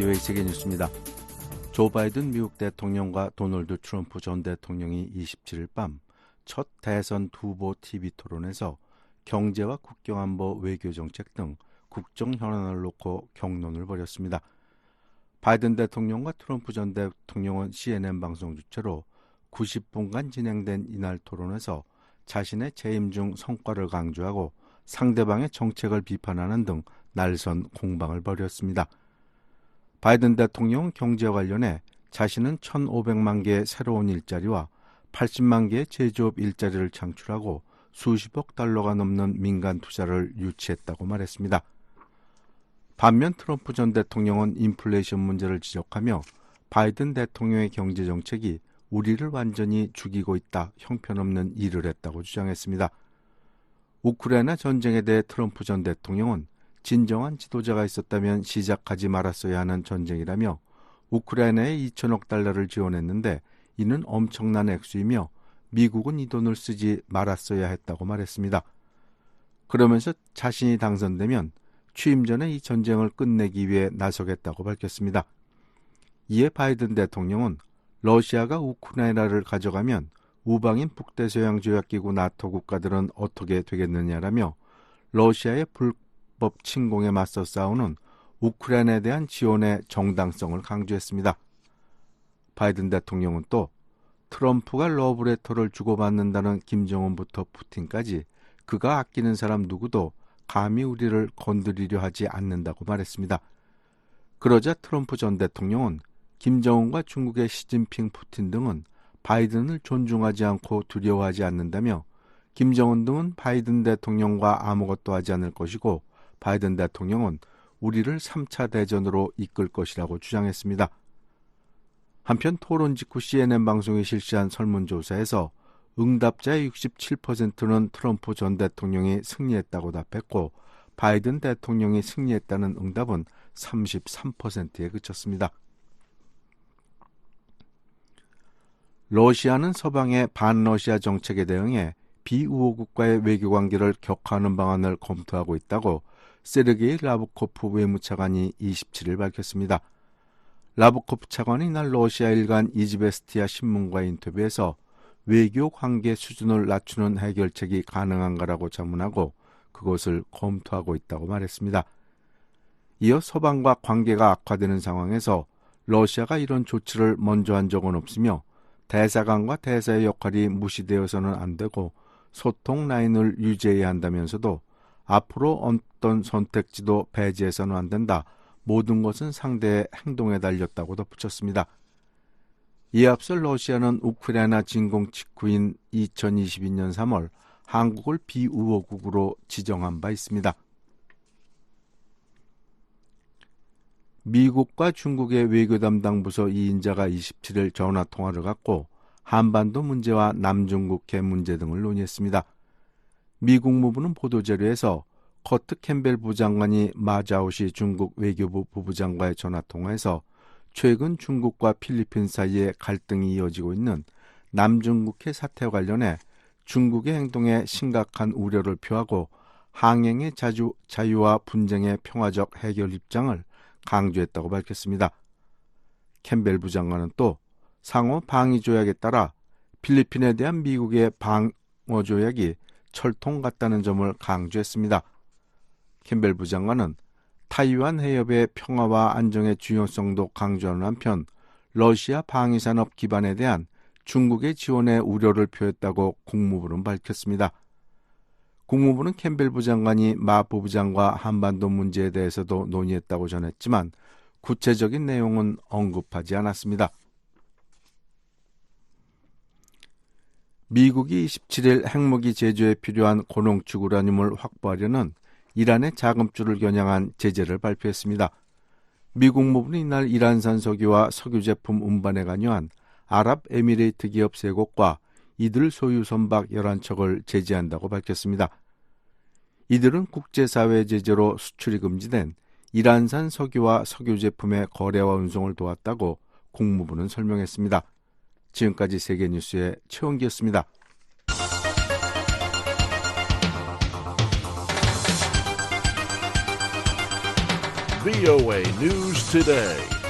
VOA 세계뉴스입니다. 조 바이든 미국 대통령과 도널드 트럼프 전 대통령이 27일 밤 첫 대선 후보 TV 토론에서 경제와 국경안보 외교정책 등 국정 현안을 놓고 격론을 벌였습니다. 바이든 대통령과 트럼프 전 대통령은 CNN 방송 주최로 90분간 진행된 이날 토론에서 자신의 재임 중 성과를 강조하고 상대방의 정책을 비판하는 등 날선 공방을 벌였습니다. 바이든 대통령은 경제와 관련해 자신은 1,500만 개의 새로운 일자리와 80만 개의 제조업 일자리를 창출하고 수십억 달러가 넘는 민간 투자를 유치했다고 말했습니다. 반면 트럼프 전 대통령은 인플레이션 문제를 지적하며 바이든 대통령의 경제 정책이 우리를 완전히 죽이고 있다, 형편없는 일을 했다고 주장했습니다. 우크라이나 전쟁에 대해 트럼프 전 대통령은 진정한 지도자가 있었다면 시작하지 말았어야 하는 전쟁이라며 우크라이나에 2천억 달러를 지원했는데 이는 엄청난 액수이며 미국은 이 돈을 쓰지 말았어야 했다고 말했습니다. 그러면서 자신이 당선되면 취임 전에 이 전쟁을 끝내기 위해 나서겠다고 밝혔습니다. 이에 바이든 대통령은 러시아가 우크라이나를 가져가면 우방인 북대서양조약기구 나토 국가들은 어떻게 되겠느냐라며 러시아의 불법 침공에 맞서 싸우는 우크라이나에 대한 지원의 정당성을 강조했습니다. 바이든 대통령은 또 트럼프가 러브레터를 주고받는다는 김정은부터 푸틴까지 그가 아끼는 사람 누구도 감히 우리를 건드리려 하지 않는다고 말했습니다. 그러자 트럼프 전 대통령은 김정은과 중국의 시진핑, 푸틴 등은 바이든을 존중하지 않고 두려워하지 않는다며 김정은 등은 바이든 대통령과 아무것도 하지 않을 것이고 바이든 대통령은 우리를 3차 대전으로 이끌 것이라고 주장했습니다. 한편 토론 직후 CNN 방송이 실시한 설문조사에서 응답자의 67%는 트럼프 전 대통령이 승리했다고 답했고 바이든 대통령이 승리했다는 응답은 33%에 그쳤습니다. 러시아는 서방의 반러시아 정책에 대응해 비우호국과의 외교관계를 격화하는 방안을 검토하고 있다고 세르게이 라브코프 외무차관이 27일 밝혔습니다. 라브코프 차관이 이날 러시아 일간 이즈베스티아 신문과의 인터뷰에서 외교 관계 수준을 낮추는 해결책이 가능한가라고 자문하고 그것을 검토하고 있다고 말했습니다. 이어 서방과 관계가 악화되는 상황에서 러시아가 이런 조치를 먼저 한 적은 없으며 대사관과 대사의 역할이 무시되어서는 안 되고 소통 라인을 유지해야 한다면서도 앞으로 어떤 선택지도 배제해서는 안 된다. 모든 것은 상대의 행동에 달렸다고 덧붙였습니다. 이에 앞서 러시아는 우크라이나 진공 직후인 2022년 3월 한국을 비우호국으로 지정한 바 있습니다. 미국과 중국의 외교 담당 부서 2인자가 27일 전화통화를 갖고 한반도 문제와 남중국해 문제 등을 논의했습니다. 미 국무부는 보도자료에서 커트 캠벨 부장관이 마자오시 중국 외교부 부부장과의 전화통화에서 최근 중국과 필리핀 사이에 갈등이 이어지고 있는 남중국해 사태와 관련해 중국의 행동에 심각한 우려를 표하고 항행의 자유와 분쟁의 평화적 해결 입장을 강조했다고 밝혔습니다. 캠벨 부장관은 또 상호 방위 조약에 따라 필리핀에 대한 미국의 방어 조약이 철통 같다는 점을 강조했습니다. 캠벨 부장관은 타이완 해협의 평화와 안정의 중요성도 강조하는 한편 러시아 방위산업 기반에 대한 중국의 지원에 우려를 표했다고 국무부는 밝혔습니다. 국무부는 캠벨 부장관이 마 부부장과 한반도 문제에 대해서도 논의했다고 전했지만 구체적인 내용은 언급하지 않았습니다. 미국이 27일 핵무기 제조에 필요한 고농축 우라늄을 확보하려는 이란의 자금줄을 겨냥한 제재를 발표했습니다. 미 국무부는 이날 이란산 석유와 석유 제품 운반에 관여한 아랍에미레이트 기업 3곳과 이들 소유 선박 11척을 제재한다고 밝혔습니다. 이들은 국제사회 제재로 수출이 금지된 이란산 석유와 석유 제품의 거래와 운송을 도왔다고 국무부는 설명했습니다. 지금까지 세계뉴스의 최원기였습니다. VOA News Today.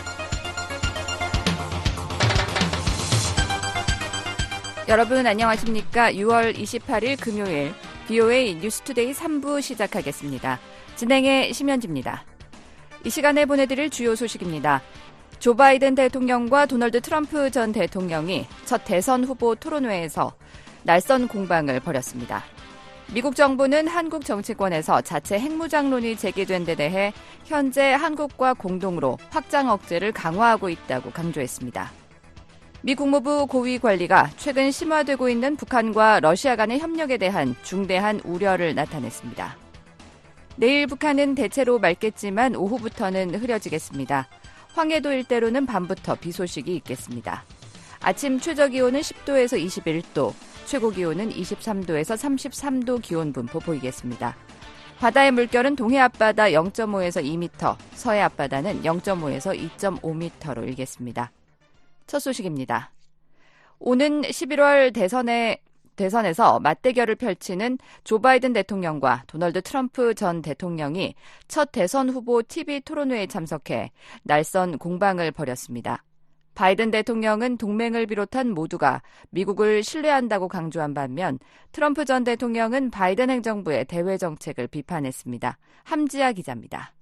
여러분 안녕하십니까? 6월 28일 금요일 VOA 뉴스투데이 3부 시작하겠습니다. 진행의 심현지입니다. 이 시간에 보내드릴 주요 소식입니다. 조 바이든 대통령과 도널드 트럼프 전 대통령이 첫 대선 후보 토론회에서 날선 공방을 벌였습니다. 미국 정부는 한국 정치권에서 자체 핵무장론이 제기된 데 대해 현재 한국과 공동으로 확장 억제를 강화하고 있다고 강조했습니다. 미 국무부 고위 관리가 최근 심화되고 있는 북한과 러시아 간의 협력에 대한 중대한 우려를 나타냈습니다. 내일 북한은 대체로 맑겠지만 오후부터는 흐려지겠습니다. 황해도 일대로는 밤부터 비 소식이 있겠습니다. 아침 최저기온은 10도에서 21도, 최고기온은 23도에서 33도 기온 분포 보이겠습니다. 바다의 물결은 동해 앞바다 0.5에서 2m, 서해 앞바다는 0.5에서 2.5m로 일겠습니다. 첫 소식입니다. 오는 11월 대선에서 맞대결을 펼치는 조 바이든 대통령과 도널드 트럼프 전 대통령이 첫 대선 후보 TV 토론회에 참석해 날선 공방을 벌였습니다. 바이든 대통령은 동맹을 비롯한 모두가 미국을 신뢰한다고 강조한 반면 트럼프 전 대통령은 바이든 행정부의 대외 정책을 비판했습니다. 함지아 기자입니다.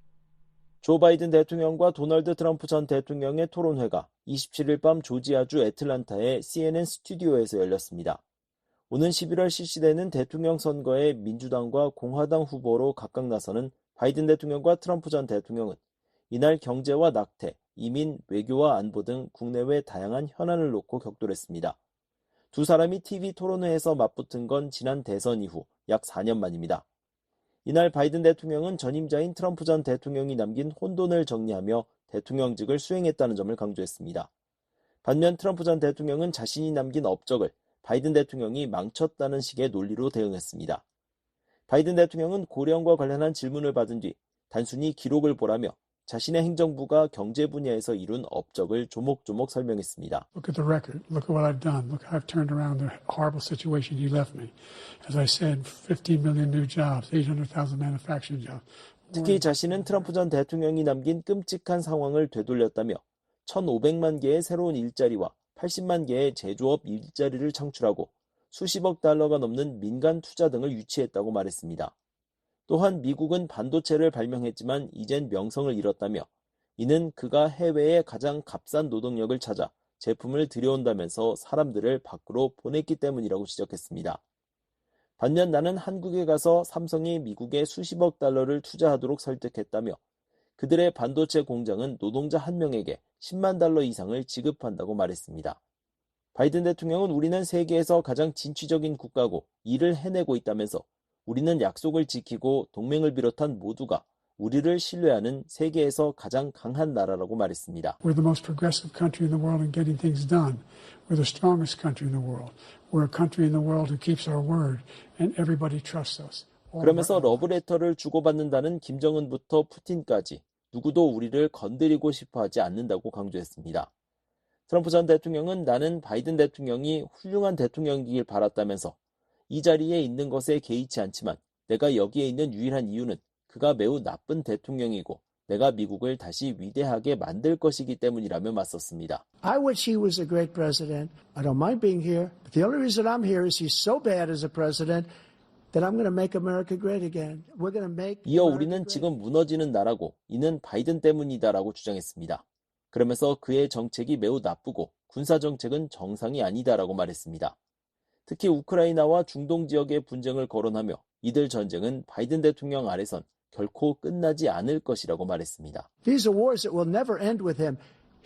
조 바이든 대통령과 도널드 트럼프 전 대통령의 토론회가 27일 밤 조지아주 애틀랜타의 CNN 스튜디오에서 열렸습니다. 오는 11월 실시되는 대통령 선거에 민주당과 공화당 후보로 각각 나서는 바이든 대통령과 트럼프 전 대통령은 이날 경제와 낙태, 이민, 외교와 안보 등 국내외 다양한 현안을 놓고 격돌했습니다. 두 사람이 TV 토론회에서 맞붙은 건 지난 대선 이후 약 4년 만입니다. 이날 바이든 대통령은 전임자인 트럼프 전 대통령이 남긴 혼돈을 정리하며 대통령직을 수행했다는 점을 강조했습니다. 반면 트럼프 전 대통령은 자신이 남긴 업적을 바이든 대통령이 망쳤다는 식의 논리로 대응했습니다. 바이든 대통령은 고령과 관련한 질문을 받은 뒤 단순히 기록을 보라며 자신의 행정부가 경제 분야에서 이룬 업적을 조목조목 설명했습니다. Look at the record. Look at what I've done. Look how I've turned around the horrible situation you left me. As I said, 15 million new jobs, 800,000 manufacturing jobs. 특히 자신은 트럼프 전 대통령이 남긴 끔찍한 상황을 되돌렸다며 1,500만 개의 새로운 일자리와 80만 개의 제조업 일자리를 창출하고 수십억 달러가 넘는 민간 투자 등을 유치했다고 말했습니다. 또한 미국은 반도체를 발명했지만 이젠 명성을 잃었다며 이는 그가 해외에 가장 값싼 노동력을 찾아 제품을 들여온다면서 사람들을 밖으로 보냈기 때문이라고 지적했습니다. 반면 나는 한국에 가서 삼성이 미국에 수십억 달러를 투자하도록 설득했다며 그들의 반도체 공장은 노동자 한 명에게 10만 달러 이상을 지급한다고 말했습니다. 바이든 대통령은 우리는 세계에서 가장 진취적인 국가고 일을 해내고 있다면서 우리는 약속을 지키고 동맹을 비롯한 모두가 우리를 신뢰하는 세계에서 가장 강한 나라라고 말했습니다. We're the most progressive country in the world in getting things done. We're the strongest country in the world. We're a country in the world who keeps our word and everybody trusts us. 그러면서 러브레터를 주고받는다는 김정은부터 푸틴까지 누구도 우리를 건드리고 싶어하지 않는다고 강조했습니다. 트럼프 전 대통령은 나는 바이든 대통령이 훌륭한 대통령이길 바랐다면서 이 자리에 있는 것에 개의치 않지만 내가 여기에 있는 유일한 이유는 그가 매우 나쁜 대통령이고 내가 미국을 다시 위대하게 만들 것이기 때문이라며 맞섰습니다. I wish he was a great president. I don't mind being here. But the only reason I'm here is he's so bad as a president that I'm going to make America great again. We're going to make 이어 우리는 지금 무너지는 나라고 이는 바이든 때문이다라고 주장했습니다. 그러면서 그의 정책이 매우 나쁘고 군사 정책은 정상이 아니다라고 말했습니다. 특히 우크라이나와 중동 지역의 분쟁을 거론하며 이들 전쟁은 바이든 대통령 아래선 결코 끝나지 않을 것이라고 말했습니다. These are wars that will never end with him.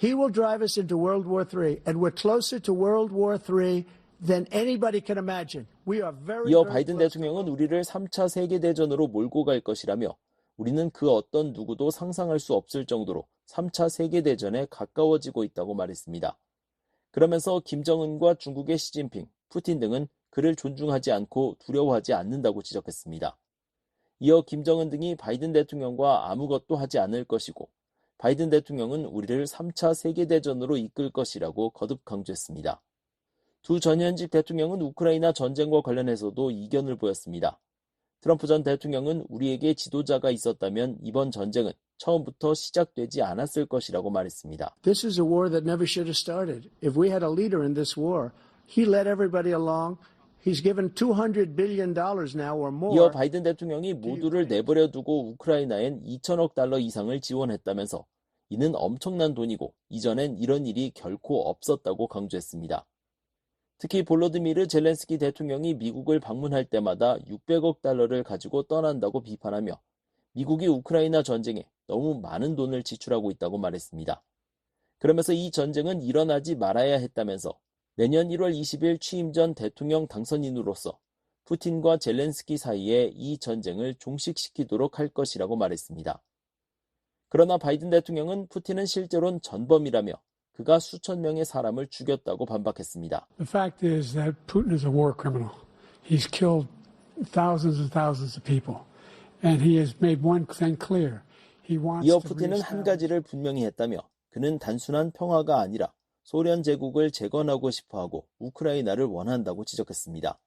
He will drive us into World War III, and we're closer to World War III than anybody can imagine. We are very, 이어 very 바이든 close. 대통령은 우리를 3차 세계대전으로 몰고 갈 것이라며 우리는 그 어떤 누구도 상상할 수 없을 정도로 3차 세계대전에 가까워지고 있다고 말했습니다. 그러면서 김정은과 중국의 시진핑, 푸틴 등은 그를 존중하지 않고 두려워하지 않는다고 지적했습니다. 이어 김정은 등이 바이든 대통령과 아무것도 하지 않을 것이고 바이든 대통령은 우리를 3차 세계대전으로 이끌 것이라고 거듭 강조했습니다. 두 전현직 대통령은 우크라이나 전쟁과 관련해서도 이견을 보였습니다. 트럼프 전 대통령은 우리에게 지도자가 있었다면 이번 전쟁은 처음부터 시작되지 않았을 것이라고 말했습니다. This is a war that never should have started. If we had a leader in this war, He led everybody along. He's given $200 billion now or more. 이어 바이든 대통령이 모두를 내버려 두고 우크라이나엔 2천억 달러 이상을 지원했다면서 이는 엄청난 돈이고 이전엔 이런 일이 결코 없었다고 강조했습니다. 특히 볼로디미르 젤렌스키 대통령이 미국을 방문할 때마다 600억 달러를 가지고 떠난다고 비판하며 미국이 우크라이나 전쟁에 너무 많은 돈을 지출하고 있다고 말했습니다. 그러면서 이 전쟁은 일어나지 말아야 했다면서 내년 1월 20일 취임 전 대통령 당선인으로서 푸틴과 젤렌스키 사이에 이 전쟁을 종식시키도록 할 것이라고 말했습니다. 그러나 바이든 대통령은 푸틴은 실제로는 전범이라며 그가 수천 명의 사람을 죽였다고 반박했습니다. The fact is that Putin is a war criminal. He's killed thousands and thousands of people. And he has made one thing clear. He wants 이어 to 푸틴은 한 reestablish. 가지를 분명히 했다며 그는 단순한 평화가 아니라 소련 제국을 재건하고 싶어하고 우크라이나를 원한다고 지적했습니다.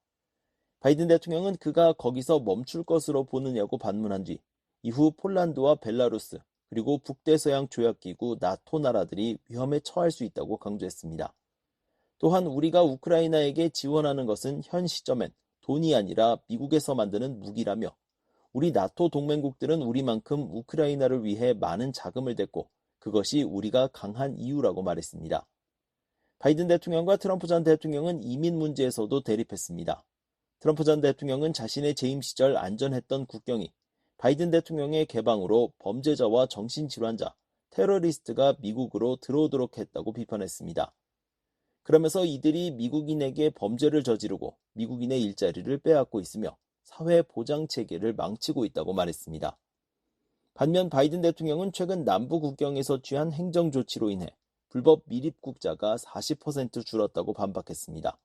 바이든 대통령은 그가 거기서 멈출 것으로 보느냐고 반문한 뒤 이후 폴란드와 벨라루스 그리고 북대서양 조약기구 나토 나라들이 위험에 처할 수 있다고 강조했습니다. 또한 우리가 우크라이나에게 지원하는 것은 현 시점엔 돈이 아니라 미국에서 만드는 무기라며 우리 나토 동맹국들은 우리만큼 우크라이나를 위해 많은 자금을 댔고 그것이 우리가 강한 이유라고 말했습니다. 바이든 대통령과 트럼프 전 대통령은 이민 문제에서도 대립했습니다. 트럼프 전 대통령은 자신의 재임 시절 안전했던 국경이 바이든 대통령의 개방으로 범죄자와 정신질환자, 테러리스트가 미국으로 들어오도록 했다고 비판했습니다. 그러면서 이들이 미국인에게 범죄를 저지르고 미국인의 일자리를 빼앗고 있으며 사회 보장 체계를 망치고 있다고 말했습니다. 반면 바이든 대통령은 최근 남부 국경에서 취한 행정 조치로 인해 불법 미입국자가 40% 줄었다고 반박했습니다.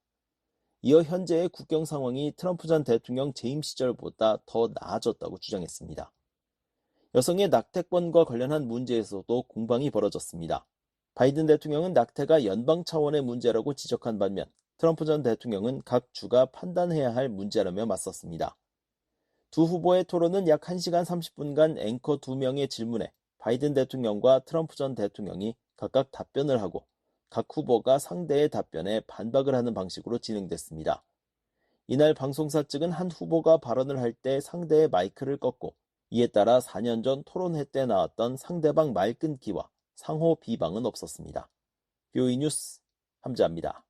이어 현재의 국경 상황이 트럼프 전 대통령 재임 시절보다 더 나아졌다고 주장했습니다. 여성의 낙태권과 관련한 문제에서도 공방이 벌어졌습니다. 바이든 대통령은 낙태가 연방 차원의 문제라고 지적한 반면 트럼프 전 대통령은 각 주가 판단해야 할 문제라며 맞섰습니다. 두 후보의 토론은 약 1시간 30분간 앵커 2명의 질문에 바이든 대통령과 트럼프 전 대통령이 각각 답변을 하고 각 후보가 상대의 답변에 반박을 하는 방식으로 진행됐습니다. 이날 방송사 측은 한 후보가 발언을 할 때 상대의 마이크를 껐고 이에 따라 4년 전 토론회 때 나왔던 상대방 말 끊기와 상호 비방은 없었습니다. BOE 뉴스 함자입니다.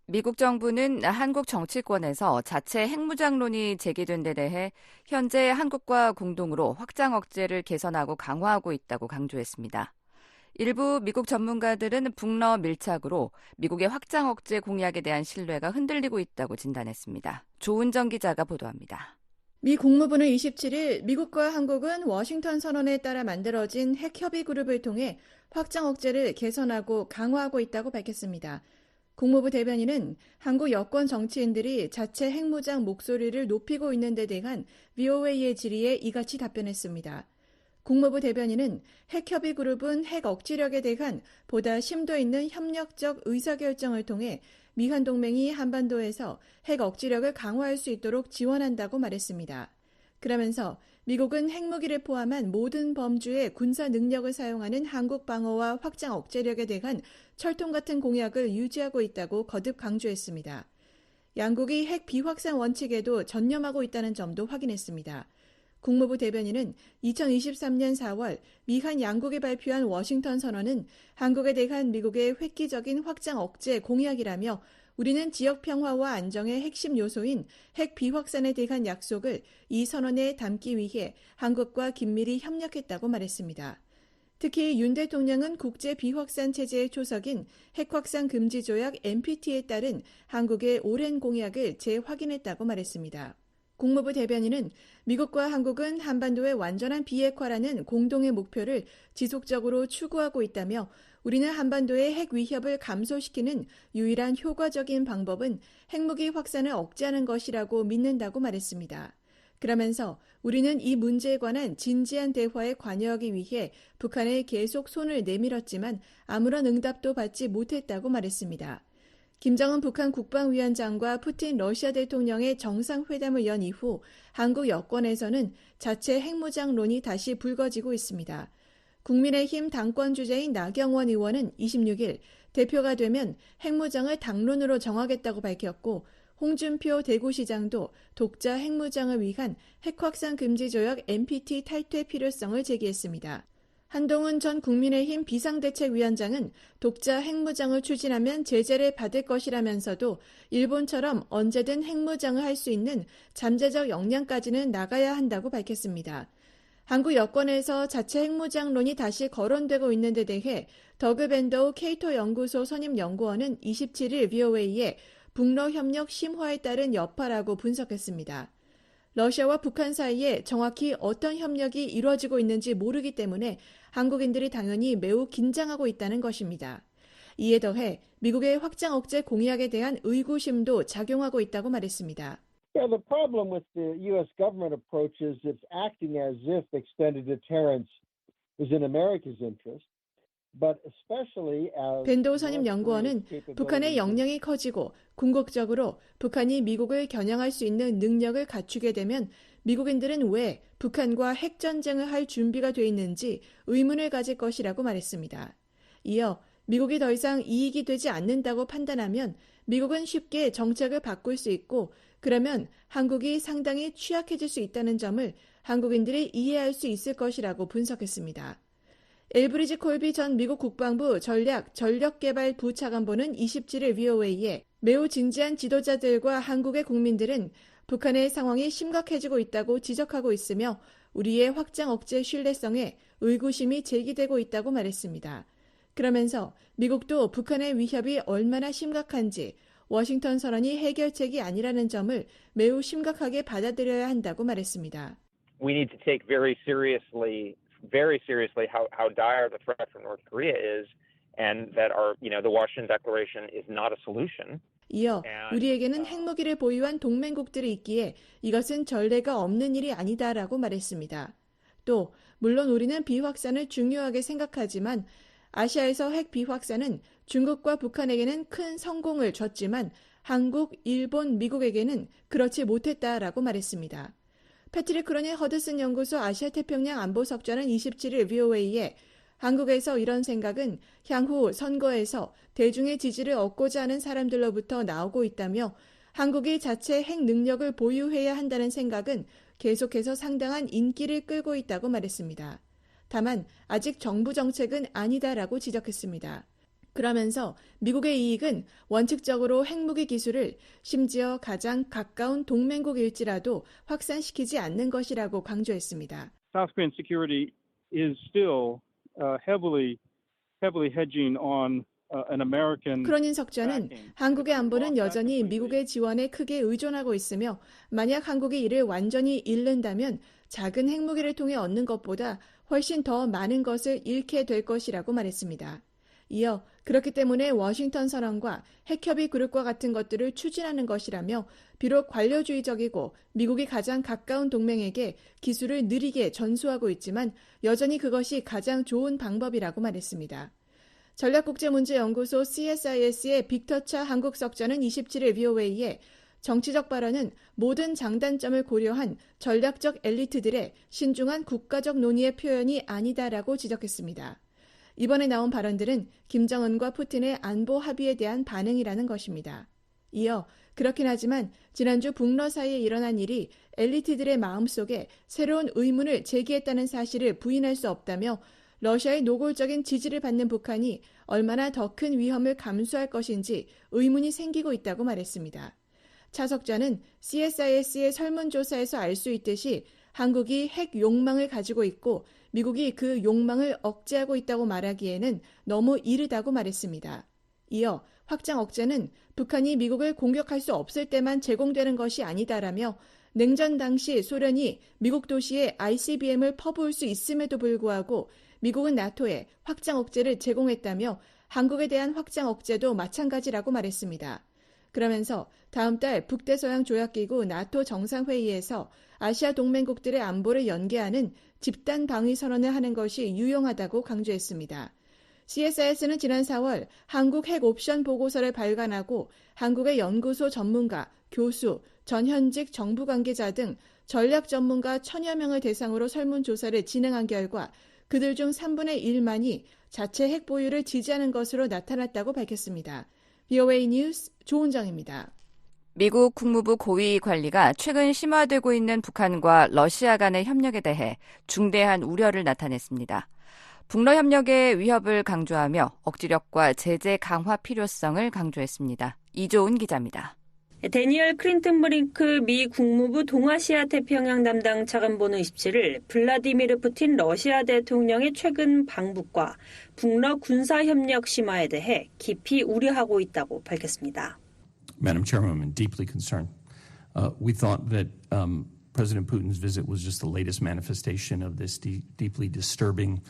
미국 정부는 한국 정치권에서 자체 핵무장론이 제기된 데 대해 현재 한국과 공동으로 확장 억제를 개선하고 강화하고 있다고 강조했습니다. 일부 미국 전문가들은 북러 밀착으로 미국의 확장 억제 공약에 대한 신뢰가 흔들리고 있다고 진단했습니다. 조은정 기자가 보도합니다. 미 국무부는 27일 미국과 한국은 워싱턴 선언에 따라 만들어진 핵협의 그룹을 통해 확장 억제를 개선하고 강화하고 있다고 밝혔습니다. 국무부 대변인은 한국 여권 정치인들이 자체 핵무장 목소리를 높이고 있는 데 대한 VOA의 질의에 이같이 답변했습니다. 국무부 대변인은 핵협의 그룹은 핵 억지력에 대한 보다 심도 있는 협력적 의사결정을 통해 미한 동맹이 한반도에서 핵 억지력을 강화할 수 있도록 지원한다고 말했습니다. 그러면서 미국은 핵무기를 포함한 모든 범주의 군사 능력을 사용하는 한국 방어와 확장 억제력에 대한 철통 같은 공약을 유지하고 있다고 거듭 강조했습니다. 양국이 핵 비확산 원칙에도 전념하고 있다는 점도 확인했습니다. 국무부 대변인은 2023년 4월 미한 양국이 발표한 워싱턴 선언은 한국에 대한 미국의 획기적인 확장 억제 공약이라며 우리는 지역 평화와 안정의 핵심 요소인 핵 비확산에 대한 약속을 이 선언에 담기 위해 한국과 긴밀히 협력했다고 말했습니다. 특히 윤 대통령은 국제 비확산 체제의 초석인 핵확산 금지 조약 NPT에 따른 한국의 오랜 공약을 재확인했다고 말했습니다. 국무부 대변인은 미국과 한국은 한반도의 완전한 비핵화라는 공동의 목표를 지속적으로 추구하고 있다며 우리는 한반도의 핵 위협을 감소시키는 유일한 효과적인 방법은 핵무기 확산을 억제하는 것이라고 믿는다고 말했습니다. 그러면서 우리는 이 문제에 관한 진지한 대화에 관여하기 위해 북한에 계속 손을 내밀었지만 아무런 응답도 받지 못했다고 말했습니다. 김정은 북한 국방위원장과 푸틴 러시아 대통령의 정상회담을 연 이후 한국 여권에서는 자체 핵무장론이 다시 불거지고 있습니다. 국민의힘 당권 주자인 나경원 의원은 26일 대표가 되면 핵무장을 당론으로 정하겠다고 밝혔고 홍준표 대구시장도 독자 핵무장을 위한 핵확산 금지 조약 NPT 탈퇴 필요성을 제기했습니다. 한동훈 전 국민의힘 비상대책위원장은 독자 핵무장을 추진하면 제재를 받을 것이라면서도 일본처럼 언제든 핵무장을 할 수 있는 잠재적 역량까지는 나가야 한다고 밝혔습니다. 한국 여권에서 자체 핵무장론이 다시 거론되고 있는 데 대해 더그 밴더우 케이토 연구소 선임 연구원은 27일 VOA에 북러 협력 심화에 따른 여파라고 분석했습니다. 러시아와 북한 사이에 정확히 어떤 협력이 이루어지고 있는지 모르기 때문에 한국인들이 당연히 매우 긴장하고 있다는 것입니다. 이에 더해 미국의 확장 억제 공약에 대한 의구심도 작용하고 있다고 말했습니다. Yeah, the problem with the U.S. government approach is it's acting as if extended deterrence is in America's interest. 밴도우 선임 연구원은 북한의 역량이 커지고 궁극적으로 북한이 미국을 겨냥할 수 있는 능력을 갖추게 되면 미국인들은 왜 북한과 핵전쟁을 할 준비가 돼 있는지 의문을 가질 것이라고 말했습니다. 이어 미국이 더 이상 이익이 되지 않는다고 판단하면 미국은 쉽게 정책을 바꿀 수 있고 그러면 한국이 상당히 취약해질 수 있다는 점을 한국인들이 이해할 수 있을 것이라고 분석했습니다. 엘브리지 콜비 전 미국 국방부 전력개발부 차관보는 27일 VOA에 매우 진지한 지도자들과 한국의 국민들은 북한의 상황이 심각해지고 있다고 지적하고 있으며 우리의 확장 억제 신뢰성에 의구심이 제기되고 있다고 말했습니다. 그러면서 미국도 북한의 위협이 얼마나 심각한지 워싱턴 선언이 해결책이 아니라는 점을 매우 심각하게 받아들여야 한다고 말했습니다. We need to take very seriously how dire the threat from North Korea is, and that the Washington Declaration is not a solution. 이어 우리에게는 핵무기를 보유한 동맹국들이 있기에 이것은 전례가 없는 일이 아니다라고 말했습니다. 또 물론 우리는 비확산을 중요하게 생각하지만 아시아에서 핵 비확산은 중국과 북한에게는 큰 성공을 줬지만 한국, 일본, 미국에게는 그렇지 못했다라고 말했습니다. 패트릭 크로니 허드슨 연구소 아시아태평양 안보석좌는 27일 VOA에 한국에서 이런 생각은 향후 선거에서 대중의 지지를 얻고자 하는 사람들로부터 나오고 있다며 한국이 자체 핵 능력을 보유해야 한다는 생각은 계속해서 상당한 인기를 끌고 있다고 말했습니다. 다만 아직 정부 정책은 아니다라고 지적했습니다. 그러면서 미국의 이익은 원칙적으로 핵무기 기술을 심지어 가장 가까운 동맹국일지라도 확산시키지 않는 것이라고 강조했습니다. South Korean security is still heavily hedging on an American. 크로닌 석좌는 한국의 안보는 여전히 미국의 지원에 크게 의존하고 있으며 만약 한국이 이를 완전히 잃는다면 작은 핵무기를 통해 얻는 것보다 훨씬 더 많은 것을 잃게 될 것이라고 말했습니다. 이어 그렇기 때문에 워싱턴 선언과 핵협의 그룹과 같은 것들을 추진하는 것이라며 비록 관료주의적이고 미국이 가장 가까운 동맹에게 기술을 느리게 전수하고 있지만 여전히 그것이 가장 좋은 방법이라고 말했습니다. 전략국제문제연구소 CSIS의 빅터 차 한국석좌는 27일 VOA에 정치적 발언은 모든 장단점을 고려한 전략적 엘리트들의 신중한 국가적 논의의 표현이 아니다라고 지적했습니다. 이번에 나온 발언들은 김정은과 푸틴의 안보 합의에 대한 반응이라는 것입니다. 이어 그렇긴 하지만 지난주 북러 사이에 일어난 일이 엘리트들의 마음속에 새로운 의문을 제기했다는 사실을 부인할 수 없다며 러시아의 노골적인 지지를 받는 북한이 얼마나 더 큰 위험을 감수할 것인지 의문이 생기고 있다고 말했습니다. 차석좌는 CSIS의 설문조사에서 알 수 있듯이 한국이 핵 욕망을 가지고 있고 미국이 그 욕망을 억제하고 있다고 말하기에는 너무 이르다고 말했습니다. 이어 확장 억제는 북한이 미국을 공격할 수 없을 때만 제공되는 것이 아니다라며 냉전 당시 소련이 미국 도시에 ICBM을 퍼부을 수 있음에도 불구하고 미국은 나토에 확장 억제를 제공했다며 한국에 대한 확장 억제도 마찬가지라고 말했습니다. 그러면서 다음 달 북대서양 조약기구 나토 정상회의에서 아시아 동맹국들의 안보를 연계하는 집단 방위 선언을 하는 것이 유용하다고 강조했습니다. CSIS는 지난 4월 한국 핵 옵션 보고서를 발간하고 한국의 연구소 전문가, 교수, 전현직 정부 관계자 등 전략 전문가 1000여 명을 대상으로 설문조사를 진행한 결과 그들 중 3분의 1만이 자체 핵 보유를 지지하는 것으로 나타났다고 밝혔습니다. VOA 뉴스 조은정입니다. 미국 국무부 고위 관리가 최근 심화되고 있는 북한과 러시아 간의 협력에 대해 중대한 우려를 나타냈습니다. 북러 협력의 위협을 강조하며 억지력과 제재 강화 필요성을 강조했습니다. 이조은 기자입니다. 데니얼 클린턴 브링크 미 국무부 동아시아 태평양 담당 차관보는 27일 블라디미르 푸틴 러시아 대통령의 최근 방북과 북러 군사협력 심화에 대해 깊이 우려하고 있다고 밝혔습니다. Madam Chairwoman, I'm deeply concerned. We thought that President Putin's visit was just the latest manifestation of this deeply disturbing.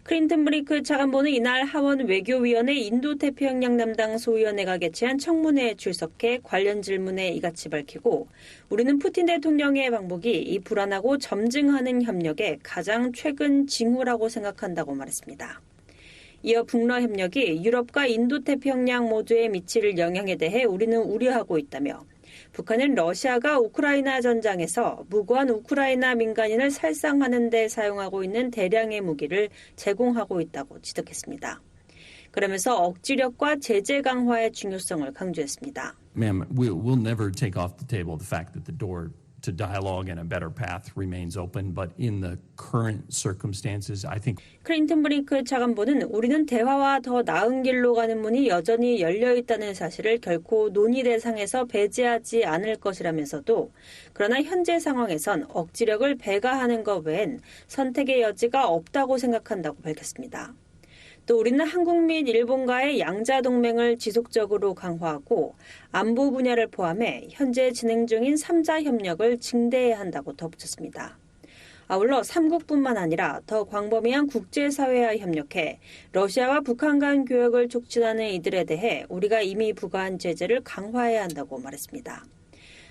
클린턴 브링크 차관보는 이날 하원 외교위원회 인도태평양 담당 소위원회가 개최한 청문회에 출석해 관련 질문에 이같이 밝히고 우리는 푸틴 대통령의 방북이 이 불안하고 점증하는 협력의 가장 최근 징후라고 생각한다고 말했습니다. 이어 북러 협력이 유럽과 인도태평양 모두에 미칠 영향에 대해 우리는 우려하고 있다며 북한은 러시아가 우크라이나 전장에서 무고한 우크라이나 민간인을 살상하는 데 사용하고 있는 대량의 무기를 제공하고 있다고 지적했습니다. 그러면서 억지력과 제재 강화의 중요성을 강조했습니다. Ma'am, we'll never take off the table the fact that the door to dialogue and a better path remains open, but in the current circumstances, I think. 클린턴 브링크 차관보는 우리는 대화와 더 나은 길로 가는 문이 여전히 열려 있다는 사실을 결코 논의 대상에서 배제하지 않을 것이라면서도 그러나 현재 상황에선 억지력을 배가하는 것 외엔 선택의 여지가 없다고 생각한다고 밝혔습니다. 또 우리는 한국 및 일본과의 양자 동맹을 지속적으로 강화하고 안보 분야를 포함해 현재 진행 중인 3자 협력을 증대해야 한다고 덧붙였습니다. 아울러 3국뿐만 아니라 더 광범위한 국제사회와 협력해 러시아와 북한 간 교역을 촉진하는 이들에 대해 우리가 이미 부과한 제재를 강화해야 한다고 말했습니다.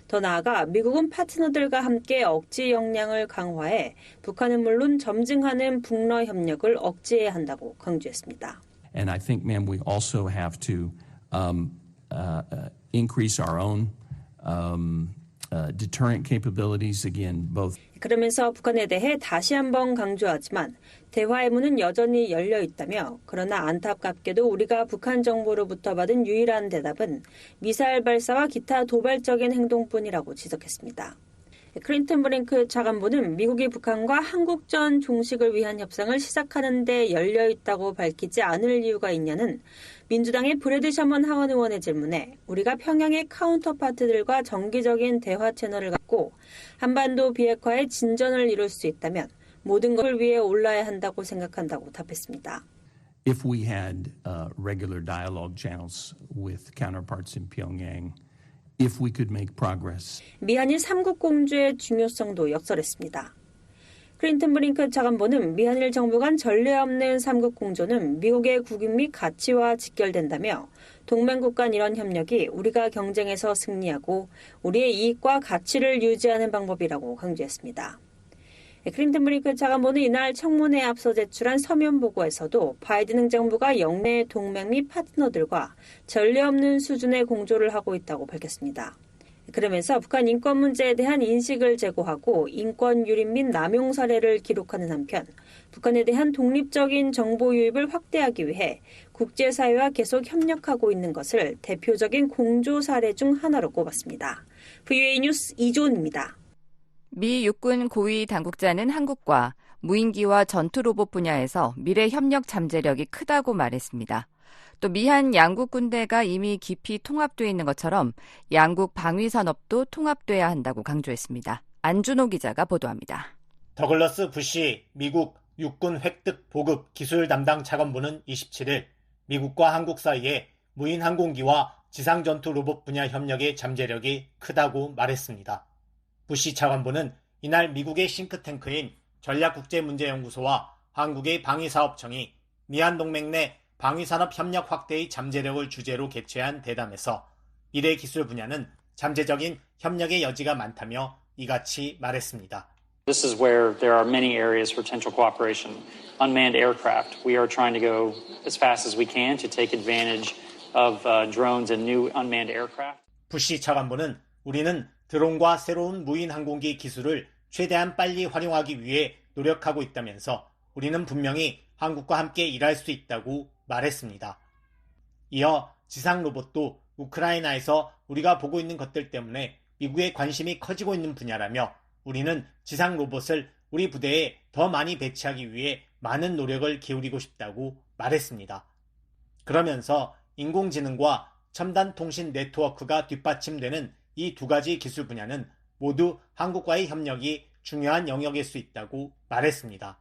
더 나아가 미국은 파트너들과 함께 억지 역량을 강화해 북한은 물론 점증하는 북러 협력을 억제해야 한다고 강조했습니다. And I think, ma'am, we also have to increase our own deterrent capabilities again, both. 그러면서 북한에 대해 다시 한번 강조하지만 대화의 문은 여전히 열려 있다며 그러나 안타깝게도 우리가 북한 정부로부터 받은 유일한 대답은 미사일 발사와 기타 도발적인 행동뿐이라고 지적했습니다. 클린턴 브링크 차관보는 미국이 북한과 한국전 종식을 위한 협상을 시작하는 데 열려 있다고 밝히지 않을 이유가 있냐는 민주당의 브래드 셔먼 하원 의원의 질문에 우리가 평양의 카운터파트들과 정기적인 대화 채널을 갖고 한반도 비핵화의 진전을 이룰 수 있다면 모든 것을 위해 올라야 한다고 생각한다고 답했습니다. If we had regular dialogue channels with counterparts in Pyongyang, if we could make progress. 미한일 3국 공조의 중요성도 역설했습니다. 클린턴 브링크 차관보는 미한일 정부 간 전례 없는 3국 공조는 미국의 국익 및 가치와 직결된다며 동맹국 간 이런 협력이 우리가 경쟁에서 승리하고 우리의 이익과 가치를 유지하는 방법이라고 강조했습니다. 클린턴 브링크 차관보는 이날 청문회에 앞서 제출한 서면 보고에서도 바이든 행정부가 영내 동맹 및 파트너들과 전례 없는 수준의 공조를 하고 있다고 밝혔습니다. 그러면서 북한 인권 문제에 대한 인식을 제고하고 인권 유린 및 남용 사례를 기록하는 한편 북한에 대한 독립적인 정보 유입을 확대하기 위해 국제사회와 계속 협력하고 있는 것을 대표적인 공조 사례 중 하나로 꼽았습니다. VOA 뉴스 이조은입니다. 미 육군 고위 당국자는 한국과 무인기와 전투 로봇 분야에서 미래 협력 잠재력이 크다고 말했습니다. 또 미한 양국 군대가 이미 깊이 통합되어 있는 것처럼 양국 방위 산업도 통합돼야 한다고 강조했습니다. 안준호 기자가 보도합니다. 더글러스 부시 미국 육군 획득 보급 기술 담당 차관보는 27일 미국과 한국 사이에 무인 항공기와 지상 전투 로봇 분야 협력의 잠재력이 크다고 말했습니다. 부시 차관보는 이날 미국의 싱크탱크인 전략국제문제연구소와 한국의 방위사업청이 미한동맹 내 방위산업 협력 확대의 잠재력을 주제로 개최한 대담에서 미래 기술 분야는 잠재적인 협력의 여지가 많다며 이같이 말했습니다. This is where there are many areas for potential cooperation. Unmanned aircraft. We are trying to go as fast as we can to take advantage of drones and new unmanned aircraft. 부시 차관보는 우리는 드론과 새로운 무인 항공기 기술을 최대한 빨리 활용하기 위해 노력하고 있다면서 우리는 분명히 한국과 함께 일할 수 있다고 말했습니다. 이어 지상 로봇도 우크라이나에서 우리가 보고 있는 것들 때문에 미국의 관심이 커지고 있는 분야라며 우리는 지상 로봇을 우리 부대에 더 많이 배치하기 위해 많은 노력을 기울이고 싶다고 말했습니다. 그러면서 인공지능과 첨단 통신 네트워크가 뒷받침되는 이 두 가지 기술 분야는 모두 한국과의 협력이 중요한 영역일 수 있다고 말했습니다.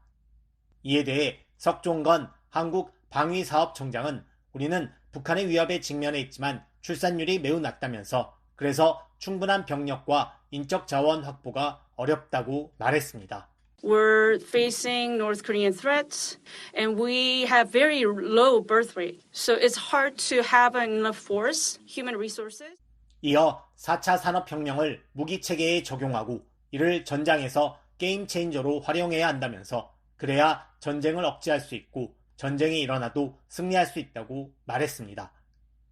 이에 대해 석종건 한국 방위사업청장은 우리는 북한의 위협에 직면해 있지만 출산율이 매우 낮다면서 그래서 충분한 병력과 인적 자원 확보가 어렵다고 말했습니다. We're facing North Korean threats, and we have very low birth rate. So it's hard to have enough force, human resources. 이어 4차 산업혁명을 무기체계에 적용하고 이를 전장에서 게임 체인저로 활용해야 한다면서 그래야 전쟁을 억제할 수 있고 전쟁이 일어나도 승리할 수 있다고 말했습니다.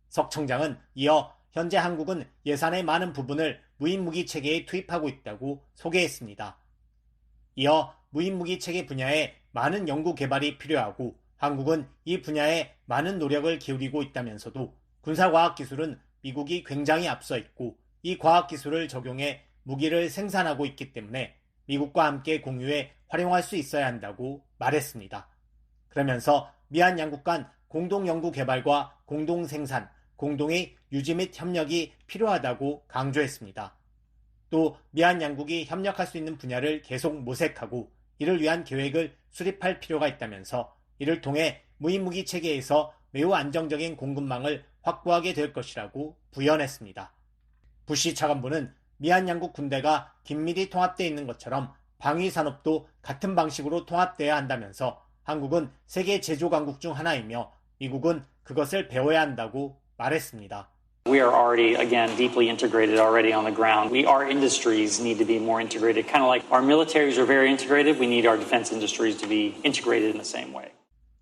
석 청장은 이어 현재 한국은 예산의 많은 부분을 무인무기체계에 투입하고 있다고 소개했습니다. 이어 무인무기체계 분야에 많은 연구 개발이 필요하고 한국은 이 분야에 많은 노력을 기울이고 있다면서도 군사과학기술은 미국이 굉장히 앞서 있고 이 과학기술을 적용해 무기를 생산하고 있기 때문에 미국과 함께 공유해 활용할 수 있어야 한다고 말했습니다. 그러면서 미한 양국 간 공동연구개발과 공동생산, 공동의 유지 및 협력이 필요하다고 강조했습니다. 또 미한 양국이 협력할 수 있는 분야를 계속 모색하고 이를 위한 계획을 수립할 필요가 있다면서 이를 통해 무인무기 체계에서 매우 안정적인 공급망을 확보하게 될 것이라고 부연했습니다. 부시 차관보는 미한 양국 군대가 긴밀히 통합되어 있는 것처럼 방위산업도 같은 방식으로 통합돼야 한다면서 한국은 세계 제조 강국 중 하나이며 미국은 그것을 배워야 한다고 말했습니다. We are already, again, deeply integrated already on the ground. Our industries need to be more integrated. Kind of like our militaries are very integrated. We need our defense industries to be integrated in the same way.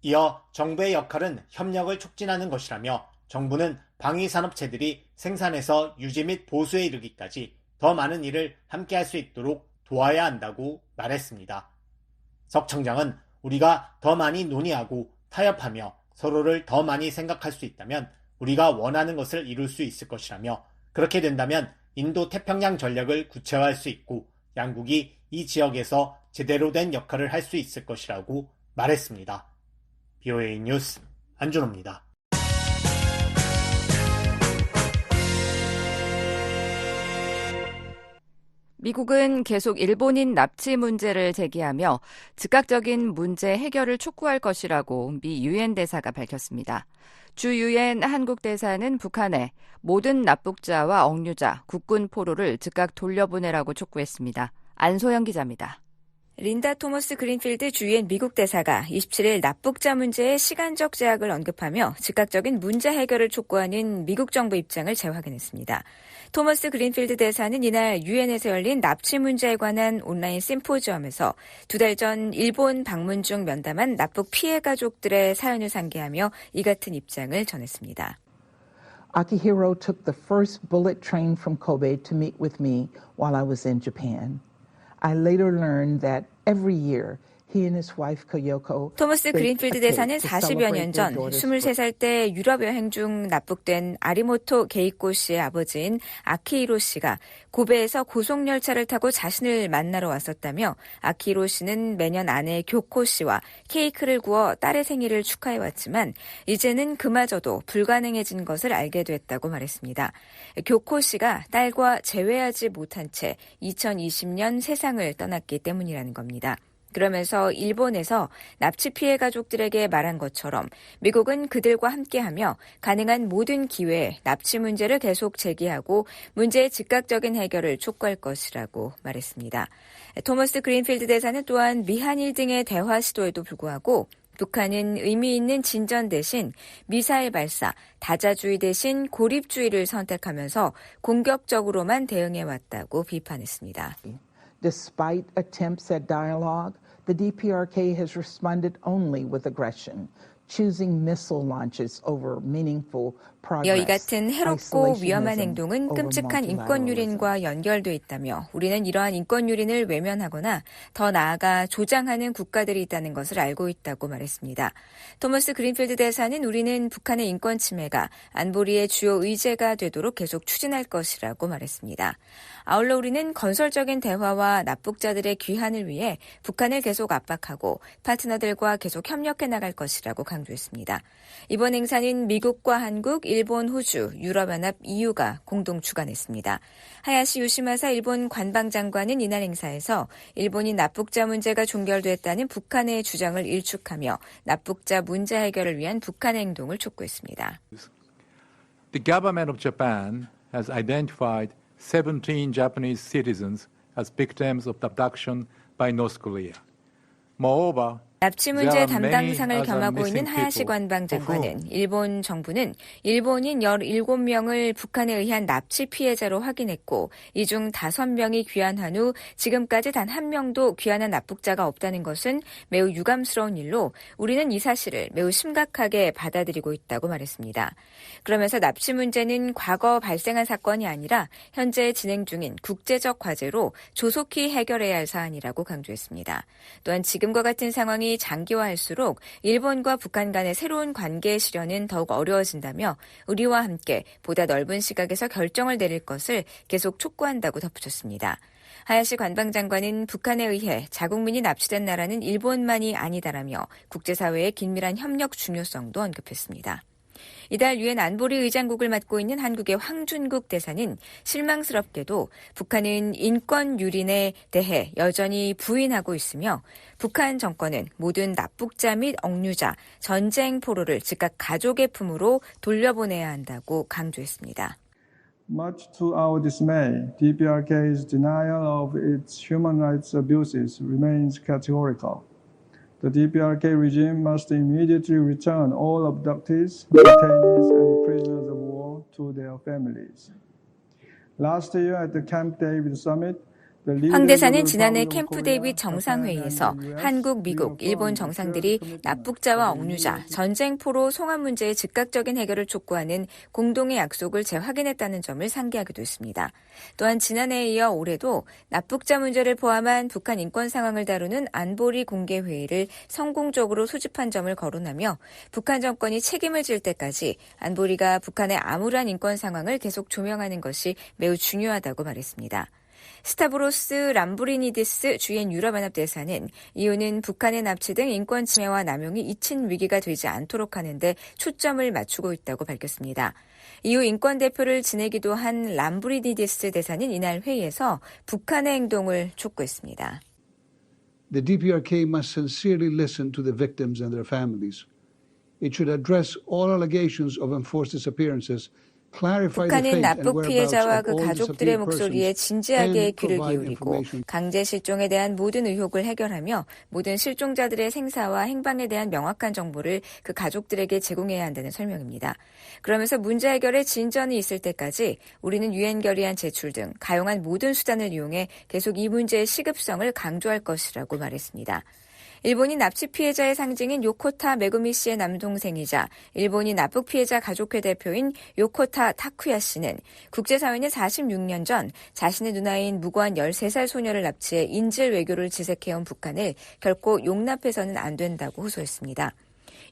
이어 정부의 역할은 협력을 촉진하는 것이라며 정부는 방위산업체들이 생산에서 유지 및 보수에 이르기까지 더 많은 일을 함께 할 수 있도록 도와야 한다고 말했습니다. 석 청장은 우리가 더 많이 논의하고 타협하며 서로를 더 많이 생각할 수 있다면 우리가 원하는 것을 이룰 수 있을 것이라며 그렇게 된다면 인도 태평양 전략을 구체화할 수 있고 양국이 이 지역에서 제대로 된 역할을 할 수 있을 것이라고 말했습니다. BOA 뉴스 안준호입니다. 미국은 계속 일본인 납치 문제를 제기하며 즉각적인 문제 해결을 촉구할 것이라고 미 유엔 대사가 밝혔습니다. 주 유엔 한국 대사는 북한에 모든 납북자와 억류자, 국군 포로를 즉각 돌려보내라고 촉구했습니다. 안소영 기자입니다. 린다 토머스 그린필드 주유엔 미국 대사가 27일 납북자 문제의 시간적 제약을 언급하며 즉각적인 문제 해결을 촉구하는 미국 정부 입장을 재확인했습니다. 토머스 그린필드 대사는 이날 유엔에서 열린 납치 문제에 관한 온라인 심포지엄에서 2달 전 일본 방문 중 면담한 납북 피해 가족들의 사연을 상기하며 이 같은 입장을 전했습니다. Akihiro took the first bullet train from Kobe to meet with me while I was in Japan. I later learned that every year he and his wife Koyoko 토머스 그린필드 대사는 40여 년 전 23살 때 유럽 여행 중 납북된 아리모토 게이코 씨의 아버지인 아키히로 씨가 고베에서 고속열차를 타고 자신을 만나러 왔었다며 아키히로 씨는 매년 아내 교코 씨와 케이크를 구워 딸의 생일을 축하해왔지만 이제는 그마저도 불가능해진 것을 알게 됐다고 말했습니다. 교코 씨가 딸과 재회하지 못한 채 2020년 세상을 떠났기 때문이라는 겁니다. 그러면서 일본에서 납치 피해 가족들에게 말한 것처럼 미국은 그들과 함께하며 가능한 모든 기회에 납치 문제를 계속 제기하고 문제의 즉각적인 해결을 촉구할 것이라고 말했습니다. 토머스 그린필드 대사는 또한 미한일 등의 대화 시도에도 불구하고 북한은 의미 있는 진전 대신 미사일 발사, 다자주의 대신 고립주의를 선택하면서 공격적으로만 대응해왔다고 비판했습니다. Despite attempts at dialogue, the DPRK has responded only with aggression, choosing missile launches over meaningful 이 같은 해롭고 위험한 행동은 끔찍한 인권 유린과 연결돼 있다며 우리는 이러한 인권 유린을 외면하거나 더 나아가 조장하는 국가들이 있다는 것을 알고 있다고 말했습니다. 토머스 그린필드 대사는 우리는 북한의 인권 침해가 안보리의 주요 의제가 되도록 계속 추진할 것이라고 말했습니다. 아울러 우리는 건설적인 대화와 납북자들의 귀환을 위해 북한을 계속 압박하고 파트너들과 계속 협력해 나갈 것이라고 강조했습니다. 이번 행사는 미국과 한국, 일본, 호주, 유럽연합, EU가 공동 주관했습니다. 하야시 요시마사 일본 관방장관은 이날 행사에서 일본이 납북자 문제가 종결됐다는 북한의 주장을 일축하며 납북자 문제 해결을 위한 북한의 행동을 촉구했습니다. The government of Japan has identified 17 Japanese citizens as victims of abduction by North Korea. Moreover, 납치 문제 담당상을 겸하고 있는 하야시 관방장관은 일본 정부는 일본인 17명을 북한에 의한 납치 피해자로 확인했고 이 중 5명이 귀환한 후 지금까지 단 1명도 귀환한 납북자가 없다는 것은 매우 유감스러운 일로 우리는 이 사실을 매우 심각하게 받아들이고 있다고 말했습니다. 그러면서 납치 문제는 과거 발생한 사건이 아니라 현재 진행 중인 국제적 과제로 조속히 해결해야 할 사안이라고 강조했습니다. 또한 지금과 같은 상황이 장기화할수록 일본과 북한 간의 새로운 관계 실현은 더욱 어려워진다며 우리와 함께 보다 넓은 시각에서 결정을 내릴 것을 계속 촉구한다고 덧붙였습니다. 하야시 관방장관은 북한에 의해 자국민이 납치된 나라는 일본만이 아니다라며 국제사회의 긴밀한 협력 중요성도 언급했습니다. 이달 유엔 안보리 의장국을 맡고 있는 한국의 황준국 대사는 실망스럽게도 북한은 인권 유린에 대해 여전히 부인하고 있으며 북한 정권은 모든 납북자 및 억류자, 전쟁 포로를 즉각 가족의 품으로 돌려보내야 한다고 강조했습니다. Much to our dismay, DPRK's denial of its human rights abuses remains categorical. The DPRK regime must immediately return all abductees, detainees, and prisoners of war to their families. Last year at the Camp David summit, 황 대사는 지난해 캠프 데이빗 정상회의에서 한국, 미국, 일본 정상들이 납북자와 억류자, 전쟁포로 송환 문제의 즉각적인 해결을 촉구하는 공동의 약속을 재확인했다는 점을 상기하기도 했습니다. 또한 지난해에 이어 올해도 납북자 문제를 포함한 북한 인권 상황을 다루는 안보리 공개회의를 성공적으로 소집한 점을 거론하며 북한 정권이 책임을 질 때까지 안보리가 북한의 암울한 인권 상황을 계속 조명하는 것이 매우 중요하다고 말했습니다. 스타브로스 람브리니디스 주엔 유럽연합 대사는 이유는 북한의 납치 등 인권 침해와 남용이 잊힌 위기가 되지 않도록 하는 데 초점을 맞추고 있다고 밝혔습니다. 이후 인권 대표를 지내기도 한 람브리니디스 대사는 이날 회의에서 북한의 행동을 촉구했습니다. The DPRK must sincerely listen to the victims and their families. It should address all allegations of enforced disappearances. 북한은 납북 피해자와 그 가족들의 목소리에 진지하게 귀를 기울이고 강제 실종에 대한 모든 의혹을 해결하며 모든 실종자들의 생사와 행방에 대한 명확한 정보를 그 가족들에게 제공해야 한다는 설명입니다. 그러면서 문제 해결에 진전이 있을 때까지 우리는 유엔 결의안 제출 등 가용한 모든 수단을 이용해 계속 이 문제의 시급성을 강조할 것이라고 말했습니다. 일본인 납치 피해자의 상징인 요코타 메구미 씨의 남동생이자 일본인 납북 피해자 가족회 대표인 요코타 타쿠야 씨는 국제사회는 46년 전 자신의 누나인 무고한 13살 소녀를 납치해 인질 외교를 지색해온 북한을 결코 용납해서는 안 된다고 호소했습니다.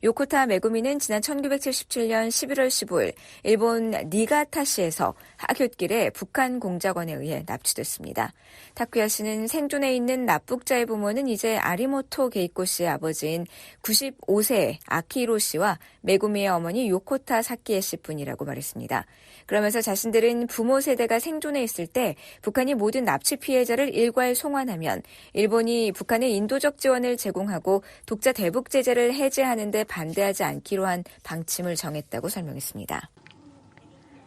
요코타 메구미는 지난 1977년 11월 15일 일본 니가타시에서 하굣길에 북한 공작원에 의해 납치됐습니다. 타쿠야 씨는 생존해 있는 납북자의 부모는 이제 아리모토 게이코 씨의 아버지인 95세의 아키히로 씨와 메구미의 어머니 요코타 사키에 씨뿐이라고 말했습니다. 그러면서 자신들은 부모 세대가 생존해 있을 때 북한이 모든 납치 피해자를 일괄 송환하면 일본이 북한에 인도적 지원을 제공하고 독자 대북 제재를 해제하는 데 반대하지 않기로 한 방침을 정했다고 설명했습니다.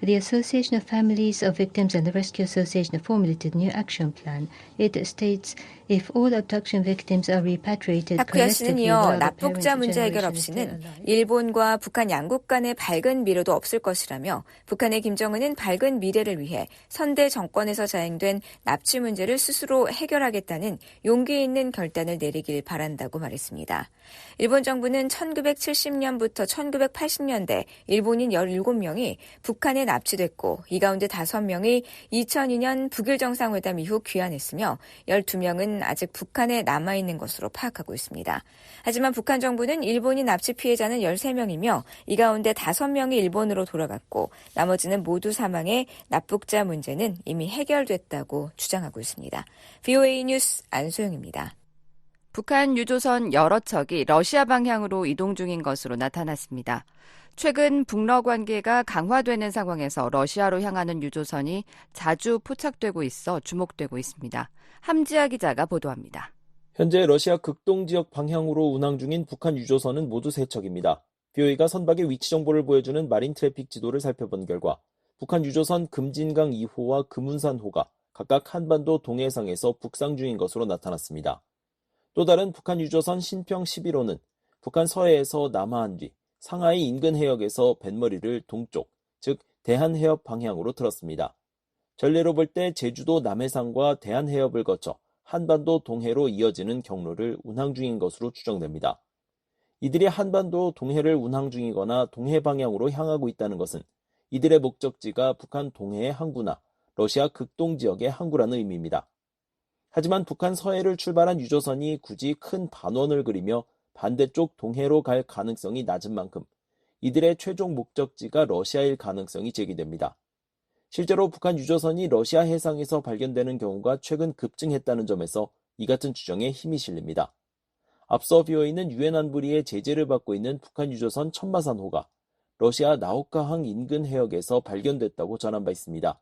The Association of Families of Victims and the Rescue Association have formulated a new action plan. It states if all abduction victims are repatriated 타쿠야 씨는 collectively 이어 while the 납북자 parent 문제 해결 generation is still 없이는 alive. 일본과 북한 양국 간의 밝은 미래도 없을 것이라며 북한의 김정은은 밝은 미래를 위해 선대 정권에서 자행된 납치 문제를 스스로 해결하겠다는 용기 있는 결단을 내리길 바란다고 말했습니다. 일본 정부는 1970년부터 1980년대 일본인 17명이 북한에 납치됐고 이 가운데 5명이 2002년 북일 정상회담 이후 귀환했으며 12명은 아직 북한에 남아있는 것으로 파악하고 있습니다. 하지만 북한 정부는 일본인 납치 피해자는 13명이며 이 가운데 5명이 일본으로 돌아갔고 나머지는 모두 사망해 납북자 문제는 이미 해결됐다고 주장하고 있습니다. VOA 뉴스 안소영입니다. 북한 유조선 여러 척이 러시아 방향으로 이동 중인 것으로 나타났습니다. 최근 북러 관계가 강화되는 상황에서 러시아로 향하는 유조선이 자주 포착되고 있어 주목되고 있습니다. 함지아 기자가 보도합니다. 현재 러시아 극동 지역 방향으로 운항 중인 북한 유조선은 모두 3척입니다. BOA가 선박의 위치 정보를 보여주는 마린 트래픽 지도를 살펴본 결과 북한 유조선 금진강 2호와 금운산호가 각각 한반도 동해상에서 북상 중인 것으로 나타났습니다. 또 다른 북한 유조선 신평 11호는 북한 서해에서 남하한 뒤 상하이 인근 해역에서 뱃머리를 동쪽, 즉 대한해협 방향으로 틀었습니다. 전례로 볼 때 제주도 남해상과 대한해협을 거쳐 한반도 동해로 이어지는 경로를 운항 중인 것으로 추정됩니다. 이들이 한반도 동해를 운항 중이거나 동해 방향으로 향하고 있다는 것은 이들의 목적지가 북한 동해의 항구나 러시아 극동 지역의 항구라는 의미입니다. 하지만 북한 서해를 출발한 유조선이 굳이 큰 반원을 그리며 반대쪽 동해로 갈 가능성이 낮은 만큼 이들의 최종 목적지가 러시아일 가능성이 제기됩니다. 실제로 북한 유조선이 러시아 해상에서 발견되는 경우가 최근 급증했다는 점에서 이 같은 주장에 힘이 실립니다. 앞서 BOA는 유엔 안보리의 제재를 받고 있는 북한 유조선 천마산호가 러시아 나우카항 인근 해역에서 발견됐다고 전한 바 있습니다.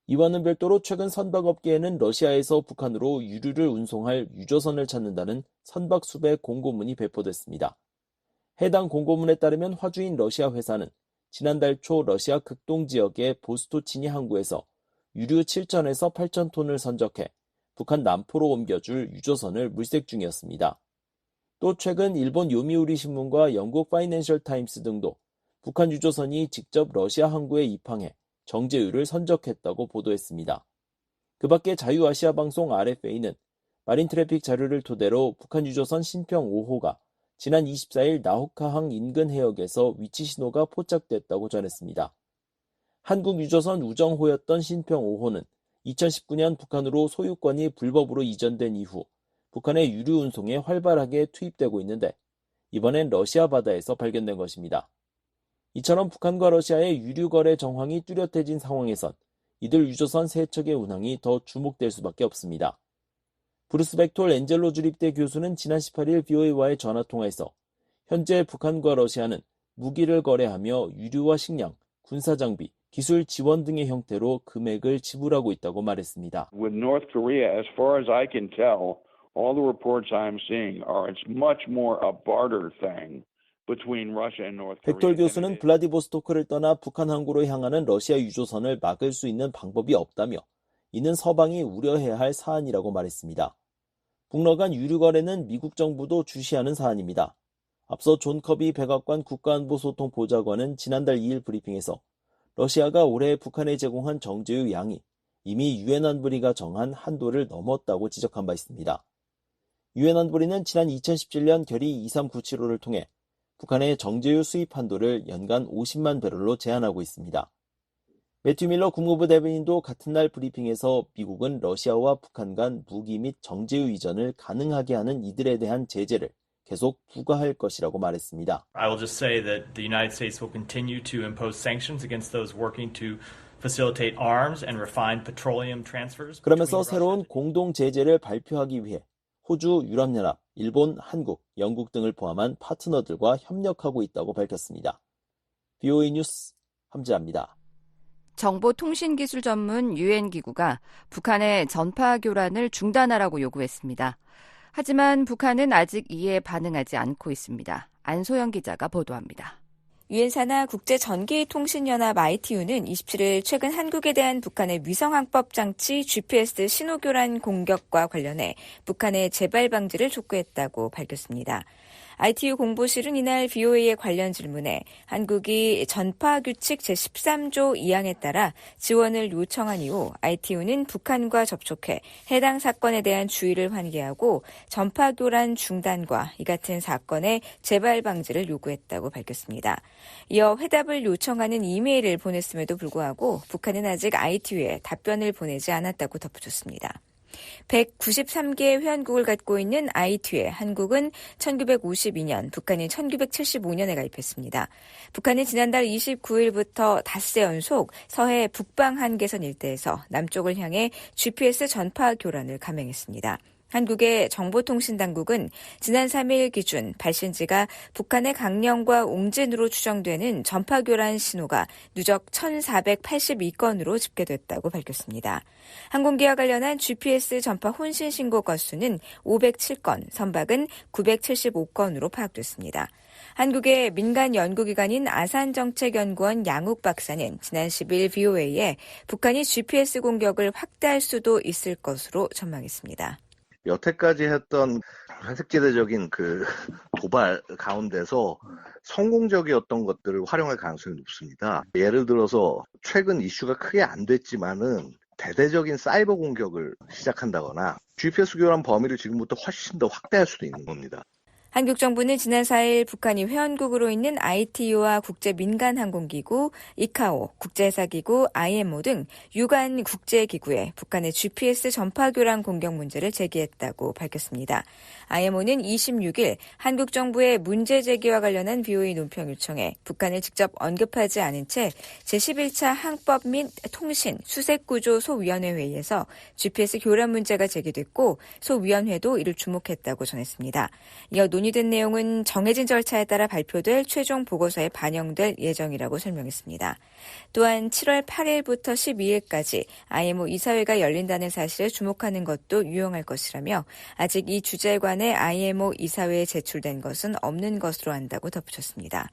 이와는 별도로 최근 선박업계에는 러시아에서 북한으로 유류를 운송할 유조선을 찾는다는 선박 수배 공고문이 배포됐습니다. 해당 공고문에 따르면 화주인 러시아 회사는 지난달 초 러시아 극동 지역의 보스토치니 항구에서 유류 7,000에서 8,000톤을 선적해 북한 남포로 옮겨줄 유조선을 물색 중이었습니다. 또 최근 일본 요미우리 신문과 영국 파이낸셜 타임스 등도 북한 유조선이 직접 러시아 항구에 입항해 정제유를 선적했다고 보도했습니다. 그 밖에 자유아시아 방송 RFA는 마린 트래픽 자료를 토대로 북한 유조선 신평 5호가 지난 24일 나호카항 인근 해역에서 위치 신호가 포착됐다고 전했습니다. 한국 유조선 우정호였던 신평 5호는 2019년 북한으로 소유권이 불법으로 이전된 이후 북한의 유류 운송에 활발하게 투입되고 있는데 이번엔 러시아 바다에서 발견된 것입니다. 이처럼 북한과 러시아의 유류 거래 정황이 뚜렷해진 상황에선 이들 유조선 3척의 운항이 더 주목될 수밖에 없습니다. 브루스 벡톨 엔젤로 주립대 교수는 지난 18일 BOA와의 전화통화에서 현재 북한과 러시아는 무기를 거래하며 유류와 식량, 군사장비, 기술 지원 등의 형태로 금액을 지불하고 있다고 말했습니다. With North Korea, as far as I can tell, all the reports I'm seeing are it's much more a barter thing. 벡톨 교수는 블라디보스토크를 떠나 북한 항구로 향하는 러시아 유조선을 막을 수 있는 방법이 없다며 이는 서방이 우려해야 할 사안이라고 말했습니다. 북러 간 유류 거래는 미국 정부도 주시하는 사안입니다. 앞서 존 커비 백악관 국가안보소통보좌관은 지난달 2일 브리핑에서 러시아가 올해 북한에 제공한 정제유 양이 이미 유엔 안보리가 정한 한도를 넘었다고 지적한 바 있습니다. 유엔 안보리는 지난 2017년 결의 23975를 통해 북한의 정제유 수입 한도를 연간 50만 배럴로 제한하고 있습니다. 매튜 밀러 국무부 대변인도 같은 날 브리핑에서 미국은 러시아와 북한 간 무기 및 정제유 이전을 가능하게 하는 이들에 대한 제재를 계속 부과할 것이라고 말했습니다. I will just say that the United States will continue to impose sanctions against those working to facilitate arms and refined petroleum transfers. 그러면서 새로운 공동 제재를 발표하기 위해 호주, 유럽연합, 일본, 한국, 영국 등을 포함한 파트너들과 협력하고 있다고 밝혔습니다. BOA 뉴스 함지아입니다. 정보통신기술 전문 유엔 기구가 북한의 전파 교란을 중단하라고 요구했습니다. 하지만 북한은 아직 이에 반응하지 않고 있습니다. 안소영 기자가 보도합니다. 유엔 산하 국제전기통신연합 ITU는 27일 최근 한국에 대한 북한의 위성항법 장치 GPS 신호교란 공격과 관련해 북한의 재발 방지를 촉구했다고 밝혔습니다. ITU 공보실은 이날 VOA의 관련 질문에 한국이 전파규칙 제13조 2항에 따라 지원을 요청한 이후 ITU는 북한과 접촉해 해당 사건에 대한 주의를 환기하고 전파교란 중단과 이 같은 사건의 재발 방지를 요구했다고 밝혔습니다. 이어 회답을 요청하는 이메일을 보냈음에도 불구하고 북한은 아직 ITU에 답변을 보내지 않았다고 덧붙였습니다. 193개의 회원국을 갖고 있는 ITU에 한국은 1952년, 북한은 1975년에 가입했습니다. 북한은 지난달 29일부터 닷새 연속 서해 북방 한계선 일대에서 남쪽을 향해 GPS 전파 교란을 감행했습니다. 한국의 정보통신당국은 지난 3일 기준 발신지가 북한의 강령과 옹진으로 추정되는 전파교란 신호가 누적 1,482건으로 집계됐다고 밝혔습니다. 항공기와 관련한 GPS 전파 혼신 신고 건수는 507건, 선박은 975건으로 파악됐습니다. 한국의 민간 연구기관인 아산정책연구원 양욱 박사는 지난 10일 VOA에 북한이 GPS 공격을 확대할 수도 있을 것으로 전망했습니다. 여태까지 했던 회색지대적인 도발 가운데서 성공적이었던 것들을 활용할 가능성이 높습니다. 예를 들어서 최근 이슈가 크게 안 됐지만은 대대적인 사이버 공격을 시작한다거나 GPS 교란 범위를 지금부터 훨씬 더 확대할 수도 있는 겁니다. 한국 정부는 지난 4일 북한이 회원국으로 있는 ITU와 국제민간항공기구, 이카오, 국제회사기구, IMO 등 유관 국제기구에 북한의 GPS 전파교란 공격 문제를 제기했다고 밝혔습니다. IMO는 26일 한국 정부의 문제 제기와 관련한 VOA 논평 요청에 북한을 직접 언급하지 않은 채 제11차 항법 및 통신 수색구조 소위원회 회의에서 GPS 교란 문제가 제기됐고 소위원회도 이를 주목했다고 전했습니다. 이어 논의된 내용은 정해진 절차에 따라 발표될 최종 보고서에 반영될 예정이라고 설명했습니다. 또한 7월 8일부터 12일까지 IMO 이사회가 열린다는 사실에 주목하는 것도 유용할 것이라며 아직 이 주제에 관해 IMO 이사회에 제출된 것은 없는 것으로 안다고 덧붙였습니다.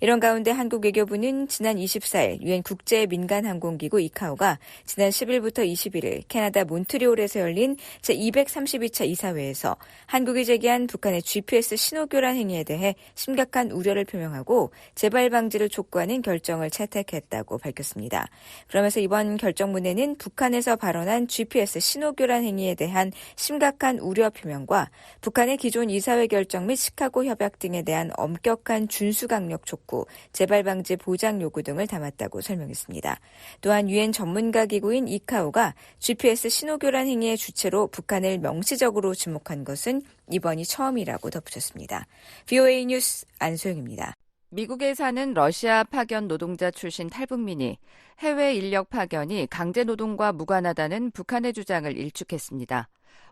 이런 가운데 한국 외교부는 지난 24일 유엔 국제민간항공기구 이카오가 지난 10일부터 21일 캐나다 몬트리올에서 열린 제232차 이사회에서 한국이 제기한 북한의 GPS 신호교란 행위에 대해 심각한 우려를 표명하고 재발 방지를 촉구하는 결정을 채택했다고 밝혔습니다. 그러면서 이번 결정문에는 북한에서 발언한 GPS 신호교란 행위에 대한 심각한 우려 표명과 북한의 기존 이사회 결정 및 시카고 협약 등에 대한 엄격한 준수 강력 촉구, 재발 방지 보장 요구 등을 담았다고 설명했습니다. 또한 유엔 전문가 기구인 이카오가 GPS 신호교란 행위의 주체로 북한을 명시적으로 지목한 것은 이번이 처음이라고 덧붙였습니다. VOA 뉴스 안소영입니다. 미국에 사는 러시아 파견 노동자 출신 탈북민이 해외 인력 파견이 강제 노동과 무관하다는 북한의 주장을 일축했습니다.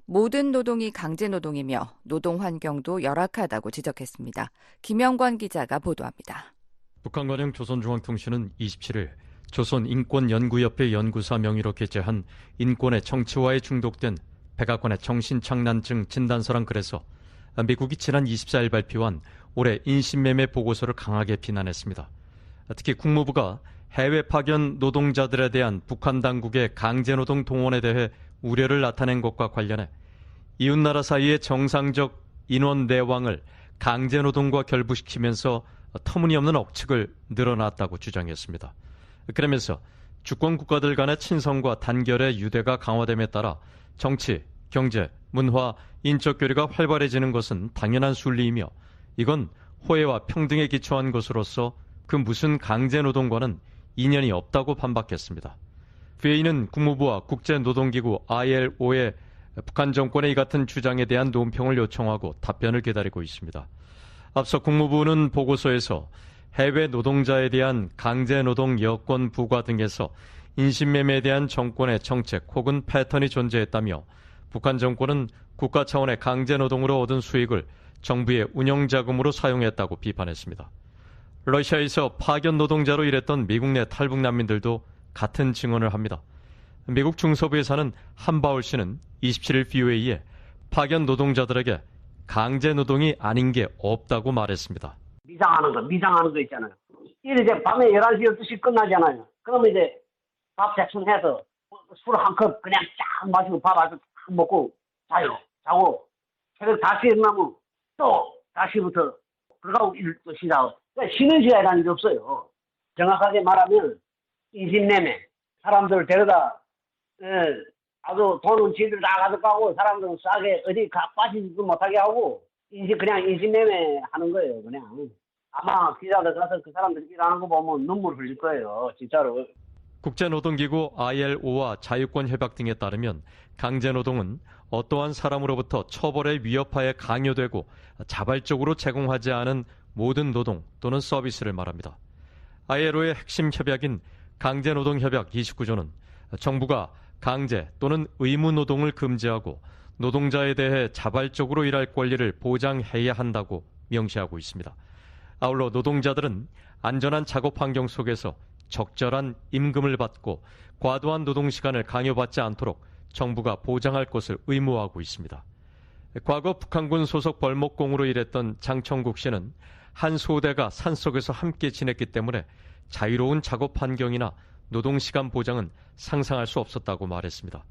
모든 노동이 강제 노동이며 노동 환경도 열악하다고 지적했습니다. 김영권 기자가 보도합니다. 북한관영 조선중앙통신은 27일 조선인권연구협회 연구사 명의로 게재한 인권의 정치화에 중독된 백악관의 정신착란증 진단서란 글에서 미국이 지난 24일 발표한 올해 인신매매 보고서를 강하게 비난했습니다. 특히 국무부가 해외 파견 노동자들에 대한 북한 당국의 강제노동 동원에 대해 우려를 나타낸 것과 관련해 이웃나라 사이의 정상적 인원 내왕을 강제노동과 결부시키면서 터무니없는 억측을 늘어놨다고 주장했습니다. 그러면서 주권 국가들 간의 친선과 단결의 유대가 강화됨에 따라 정치, 경제, 문화, 인적 교류가 활발해지는 것은 당연한 순리이며 이건 호혜와 평등에 기초한 것으로서 그 무슨 강제노동과는 인연이 없다고 반박했습니다. VOA는 국무부와 국제노동기구 ILO의 북한 정권의 이 같은 주장에 대한 논평을 요청하고 답변을 기다리고 있습니다. 앞서 국무부는 보고서에서 해외 노동자에 대한 강제노동 여건 부과 등에서 인신매매에 대한 정권의 정책 혹은 패턴이 존재했다며 북한 정권은 국가 차원의 강제노동으로 얻은 수익을 정부의 운영자금으로 사용했다고 비판했습니다. 러시아에서 파견 노동자로 일했던 미국 내 탈북 난민들도 같은 증언을 합니다. 미국 중서부에 사는 한바울 씨는 27일 VOA에 파견 노동자들에게 강제 노동이 아닌 게 없다고 말했습니다. 미장하는 거 있잖아요. 일이 이제 밤에 11시, 12시 끝나잖아요. 그러면 이제 밥 대충 해서 술 한 컵 그냥 쫙 마시고 밥 아주 딱 먹고 자고 새벽 5시에 일어나면 또 다시부터 그러고 일 또 시작. 그러니까 쉬는 시간이라는 게 없어요. 정확하게 말하면 인신매매. 사람들 데려다 아주 돈은 지들 다 가져가고 사람들은 싸게 어디 빠지지도 못하게 하고 그냥 인신매매 하는 거예요. 그냥. 아마 기자들 가서 그 사람들 일하는 거 보면 눈물 흘릴 거예요. 진짜로. 국제노동기구 ILO와 자유권협약 등에 따르면 강제노동은 어떠한 사람으로부터 처벌의 위협하에 강요되고 자발적으로 제공하지 않은 모든 노동 또는 서비스를 말합니다. ILO의 핵심 협약인 강제노동협약 29조는 정부가 강제 또는 의무노동을 금지하고 노동자에 대해 자발적으로 일할 권리를 보장해야 한다고 명시하고 있습니다. 아울러 노동자들은 안전한 작업 환경 속에서 적절한 임금을 받고 과도한 노동시간을 강요받지 않도록 정부가 보장할 것을 의무화하고 있습니다. 과거 북한군 소속 벌목공으로 일했던 장청국 씨는 한 소대가 산속에서 함께 지냈기 때문에 자유로운 작업 환경이나 노동시간 보장은 상상할 수 없었다고 말했습니다.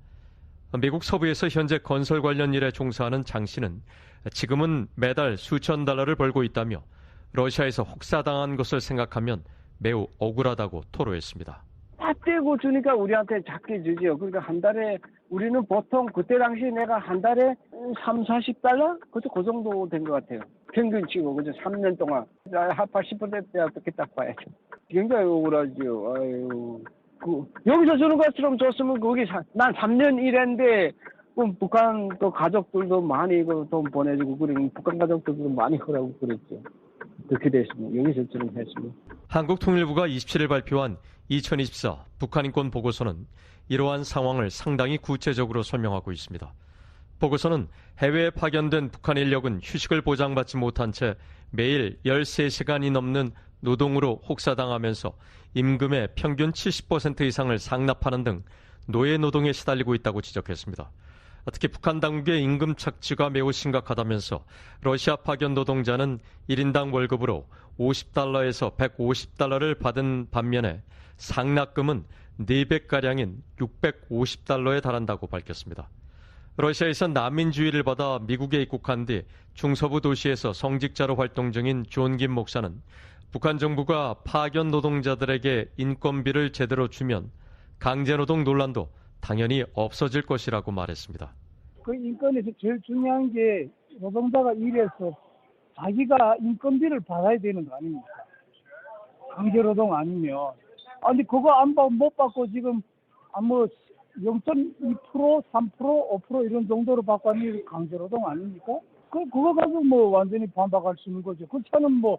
미국 서부에서 현재 건설 관련 일에 종사하는 장 씨는 지금은 매달 수천 달러를 벌고 있다며 러시아에서 혹사당한 것을 생각하면 매우 억울하다고 토로했습니다. 다 떼고 주니까 우리한테 작게 주죠. 그러니까 한 달에 우리는 보통 그때 당시 내가 한 달에 30-40달러? 그 정도 된 것 같아요. 평균 치고 그죠? 3년 동안 한 80% 어떻게 딱 봐야죠. 굉장히 억울하죠. 아유, 여기서 주는 것처럼 줬으면 거기 난 3년 일했는데 북한 또 가족들도 많이 돈 보내주고 그러니 북한 가족들도 많이 하라고 그랬죠. 그렇게 됐으면 여기서처럼 했으면. 한국통일부가 27일 발표한 2024 북한인권 보고서는 이러한 상황을 상당히 구체적으로 설명하고 있습니다. 보고서는 해외에 파견된 북한 인력은 휴식을 보장받지 못한 채 매일 13시간이 넘는 노동으로 혹사당하면서 임금의 평균 70% 이상을 상납하는 등 노예 노동에 시달리고 있다고 지적했습니다. 특히 북한 당국의 임금 착취가 매우 심각하다면서 러시아 파견 노동자는 1인당 월급으로 50달러에서 150달러를 받은 반면에 상납금은 4배가량인 650달러에 달한다고 밝혔습니다. 러시아에서 난민주의를 받아 미국에 입국한 뒤 중서부 도시에서 성직자로 활동 중인 존 김 목사는 북한 정부가 파견 노동자들에게 인건비를 제대로 주면 강제노동 논란도 당연히 없어질 것이라고 말했습니다. 그 인권에서 제일 중요한 게 노동자가 일해서 자기가 인건비를 받아야 되는 거 아닙니까? 강제노동 아니면. 아니 그거 못 받고 지금 0.2%, 3%, 5% 이런 정도로 받고 하는 강제노동 아닙니까? 그거 가지고 완전히 반박할 수 있는 거죠. 그렇지않으면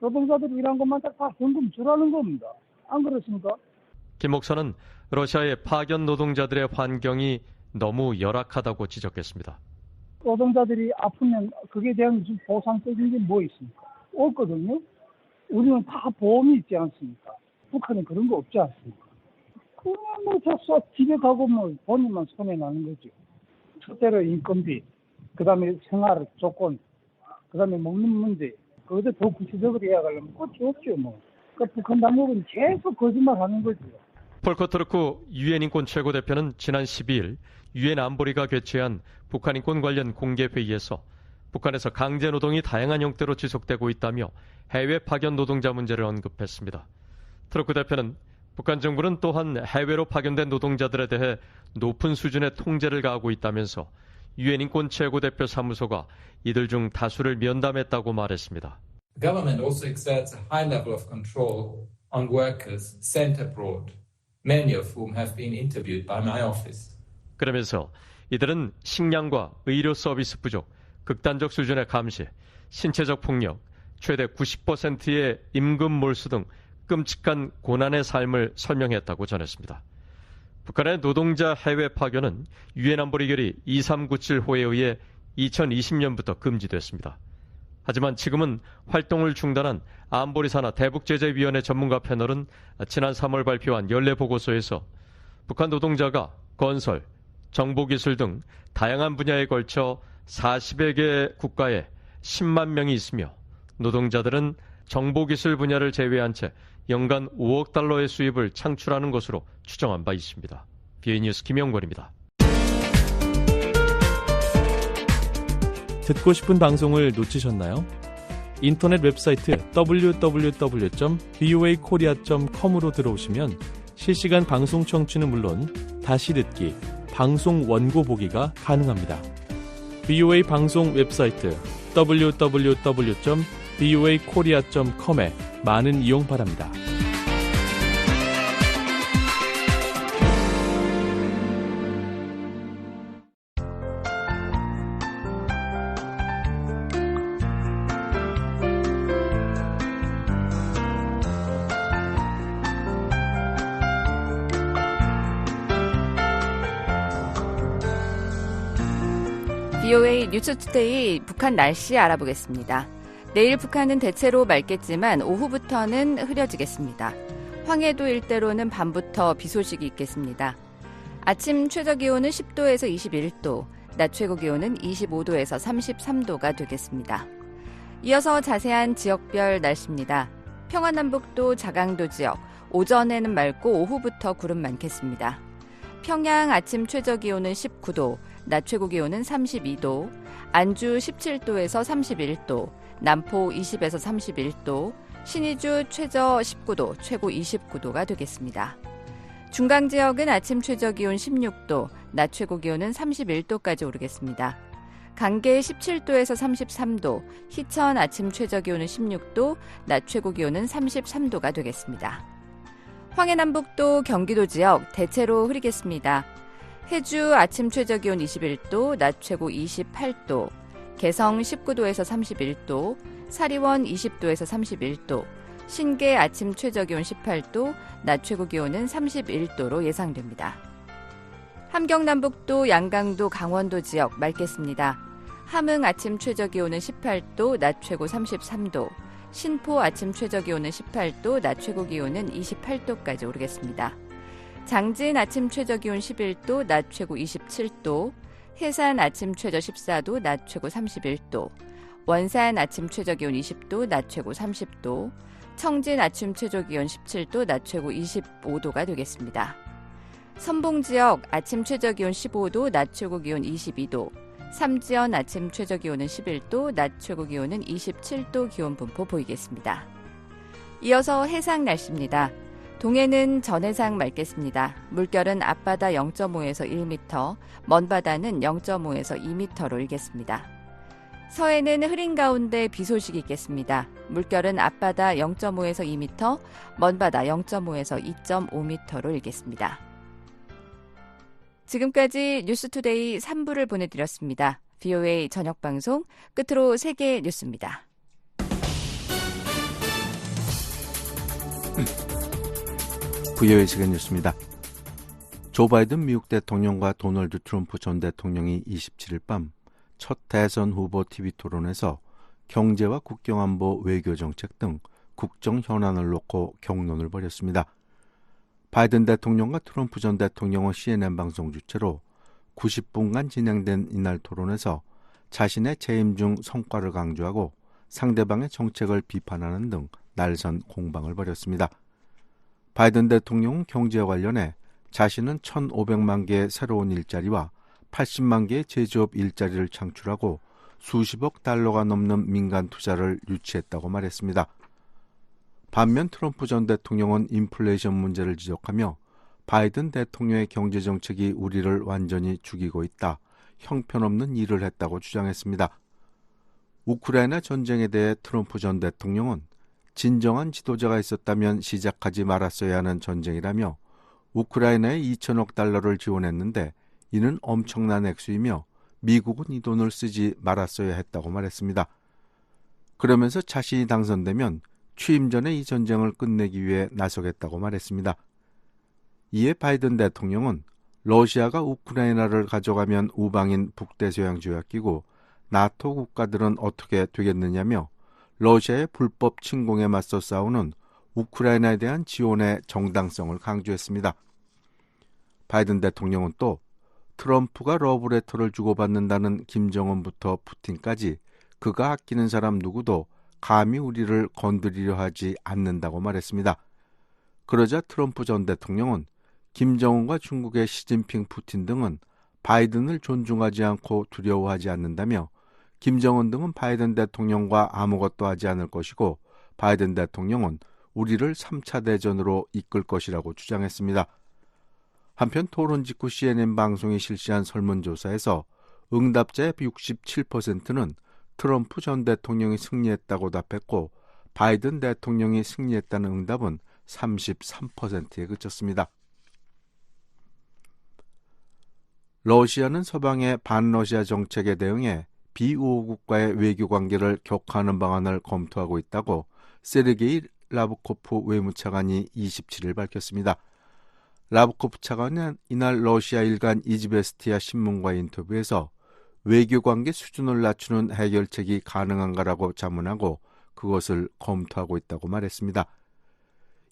노동자들이 일한 것만 다 현금 주라는 겁니다. 안 그렇습니까? 김 목사는 러시아의 파견 노동자들의 환경이 너무 열악하다고 지적했습니다. 노동자들이 아프면 그게 대한 보상적인 게 뭐 있습니까? 없거든요. 우리는 다 보험이 있지 않습니까? 북한은 그런 거 없지 않습니까? 그냥 집에 가고 본인만 손해 나는 거죠. 첫째로 인건비, 그 다음에 생활 조건, 그 다음에 먹는 문제, 그것도 더 구체적으로 이야기하려면 끝이 없죠, 그러니까 북한 당국은 계속 거짓말 하는 거죠. 폴커 투르크 유엔 인권 최고대표는 지난 12일 유엔 안보리가 개최한 북한 인권 관련 공개 회의에서 북한에서 강제 노동이 다양한 형태로 지속되고 있다며 해외 파견 노동자 문제를 언급했습니다. 투르크 대표는 북한 정부는 또한 해외로 파견된 노동자들에 대해 높은 수준의 통제를 가하고 있다면서 유엔 인권 최고대표 사무소가 이들 중 다수를 면담했다고 말했습니다. The government also exerts a high level of control on workers sent abroad, many of whom have been interviewed by my office. 그러면서 이들은 식량과 의료 서비스 부족, 극단적 수준의 감시, 신체적 폭력, 최대 90%의 임금 몰수 등 끔찍한 고난의 삶을 설명했다고 전했습니다. 북한의 노동자 해외 파견은 유엔 안보리 결의 2397호에 의해 2020년부터 금지됐습니다. 하지만 지금은 활동을 중단한 안보리산하 대북제재위원회 전문가 패널은 지난 3월 발표한 연례 보고서에서 북한 노동자가 건설, 정보기술 등 다양한 분야에 걸쳐 40여 개 국가에 10만 명이 있으며 노동자들은 정보기술 분야를 제외한 채 연간 5억 달러의 수입을 창출하는 것으로 추정한 바 있습니다. BOA 뉴스 김영권입니다. 듣고 싶은 방송을 놓치셨나요? 인터넷 웹사이트 www.voakorea.com으로 들어오시면 실시간 방송 청취는 물론 다시 듣기, 방송 원고 보기가 가능합니다. VOA 방송 웹사이트 www.voakorea.com에 많은 이용 바랍니다. BOA 뉴스투데이 북한 날씨 알아보겠습니다. 내일 북한은 대체로 맑겠지만 오후부터는 흐려지겠습니다. 황해도 일대로는 밤부터 비 소식이 있겠습니다. 아침 최저기온은 10도에서 21도, 낮 최고기온은 25도에서 33도가 되겠습니다. 이어서 자세한 지역별 날씨입니다. 평안남북도 자강도 지역, 오전에는 맑고 오후부터 구름 많겠습니다. 평양 아침 최저기온은 19도, 낮 최고기온은 32도, 안주 17도에서 31도, 남포 20에서 31도, 신의주 최저 19도, 최고 29도가 되겠습니다. 중강지역은 아침 최저기온 16도, 낮 최고기온은 31도까지 오르겠습니다. 강계 17도에서 33도, 희천 아침 최저기온은 16도, 낮 최고기온은 33도가 되겠습니다. 황해남북도 경기도 지역 대체로 흐리겠습니다. 해주 아침 최저기온 21도, 낮 최고 28도, 개성 19도에서 31도, 사리원 20도에서 31도, 신계 아침 최저기온 18도, 낮 최고기온은 31도로 예상됩니다. 함경남북도 양강도 강원도 지역 맑겠습니다. 함흥 아침 최저기온은 18도, 낮 최고 33도, 신포 아침 최저기온은 18도, 낮 최고기온은 28도까지 오르겠습니다. 장진 아침 최저기온 11도, 낮 최고 27도, 해산 아침 최저 14도, 낮 최고 31도, 원산 아침 최저기온 20도, 낮 최고 30도, 청진 아침 최저기온 17도, 낮 최고 25도가 되겠습니다. 선봉지역 아침 최저기온 15도, 낮 최고기온 22도, 삼지연 아침 최저기온은 11도, 낮 최고기온은 27도 기온 분포 보이겠습니다. 이어서 해상 날씨입니다. 동해는 전해상 맑겠습니다. 물결은 앞바다 0.5에서 1m, 먼바다는 0.5에서 2m로 일겠습니다. 서해는 흐린 가운데 비 소식이 있겠습니다. 물결은 앞바다 0.5에서 2m, 먼바다 0.5에서 2.5m로 일겠습니다. 지금까지 뉴스투데이 3부를 보내드렸습니다. BOA 저녁방송 끝으로 세계 뉴스입니다. BOA 세계 뉴스입니다. 조 바이든 미국 대통령과 도널드 트럼프 전 대통령이 27일 밤 첫 대선 후보 TV 토론에서 경제와 국경안보, 외교정책 등 국정 현안을 놓고 격론을 벌였습니다. 바이든 대통령과 트럼프 전 대통령은 CNN 방송 주최로 90분간 진행된 이날 토론에서 자신의 재임 중 성과를 강조하고 상대방의 정책을 비판하는 등 날선 공방을 벌였습니다. 바이든 대통령은 경제와 관련해 자신은 1,500만 개의 새로운 일자리와 80만 개의 제조업 일자리를 창출하고 수십억 달러가 넘는 민간 투자를 유치했다고 말했습니다. 반면 트럼프 전 대통령은 인플레이션 문제를 지적하며 바이든 대통령의 경제정책이 우리를 완전히 죽이고 있다, 형편없는 일을 했다고 주장했습니다. 우크라이나 전쟁에 대해 트럼프 전 대통령은 진정한 지도자가 있었다면 시작하지 말았어야 하는 전쟁이라며 우크라이나에 2천억 달러를 지원했는데 이는 엄청난 액수이며 미국은 이 돈을 쓰지 말았어야 했다고 말했습니다. 그러면서 자신이 당선되면 취임 전에 이 전쟁을 끝내기 위해 나서겠다고 말했습니다. 이에 바이든 대통령은 러시아가 우크라이나를 가져가면 우방인 북대서양 조약기구, 나토 국가들은 어떻게 되겠느냐며 러시아의 불법 침공에 맞서 싸우는 우크라이나에 대한 지원의 정당성을 강조했습니다. 바이든 대통령은 또 트럼프가 러브레터를 주고받는다는 김정은부터 푸틴까지 그가 아끼는 사람 누구도 감히 우리를 건드리려 하지 않는다고 말했습니다. 그러자 트럼프 전 대통령은 김정은과 중국의 시진핑, 푸틴 등은 바이든을 존중하지 않고 두려워하지 않는다며 김정은 등은 바이든 대통령과 아무것도 하지 않을 것이고 바이든 대통령은 우리를 3차 대전으로 이끌 것이라고 주장했습니다. 한편 토론 직후 CNN 방송이 실시한 설문조사에서 응답자의 67%는 트럼프 전 대통령이 승리했다고 답했고 바이든 대통령이 승리했다는 응답은 33%에 그쳤습니다. 러시아는 서방의 반러시아 정책에 대응해 비우호국과의 외교관계를 격화하는 방안을 검토하고 있다고 세르게이 라브코프 외무차관이 27일 밝혔습니다. 라브코프 차관은 이날 러시아 일간 이즈베스티아 신문과의 인터뷰에서 외교관계 수준을 낮추는 해결책이 가능한가라고 자문하고 그것을 검토하고 있다고 말했습니다.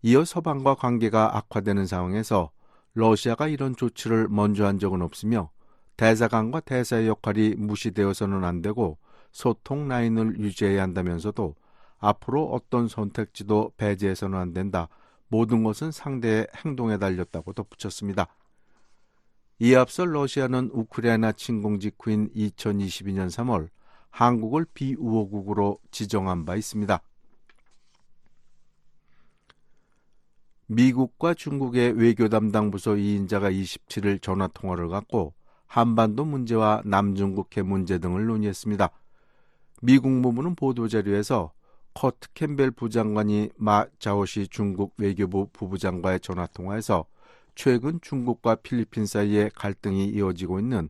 이어 서방과 관계가 악화되는 상황에서 러시아가 이런 조치를 먼저 한 적은 없으며 대사관과 대사의 역할이 무시되어서는 안 되고 소통 라인을 유지해야 한다면서도 앞으로 어떤 선택지도 배제해서는 안 된다. 모든 것은 상대의 행동에 달렸다고 덧붙였습니다. 이에 앞서 러시아는 우크라이나 침공 직후인 2022년 3월 한국을 비우호국으로 지정한 바 있습니다. 미국과 중국의 외교 담당 부서 2인자가 27일 전화통화를 갖고 한반도 문제와 남중국해 문제 등을 논의했습니다. 미 국무부는 보도자료에서 커트 캠벨 부장관이 마 자오시 중국 외교부 부부장과의 전화통화에서 최근 중국과 필리핀 사이에 갈등이 이어지고 있는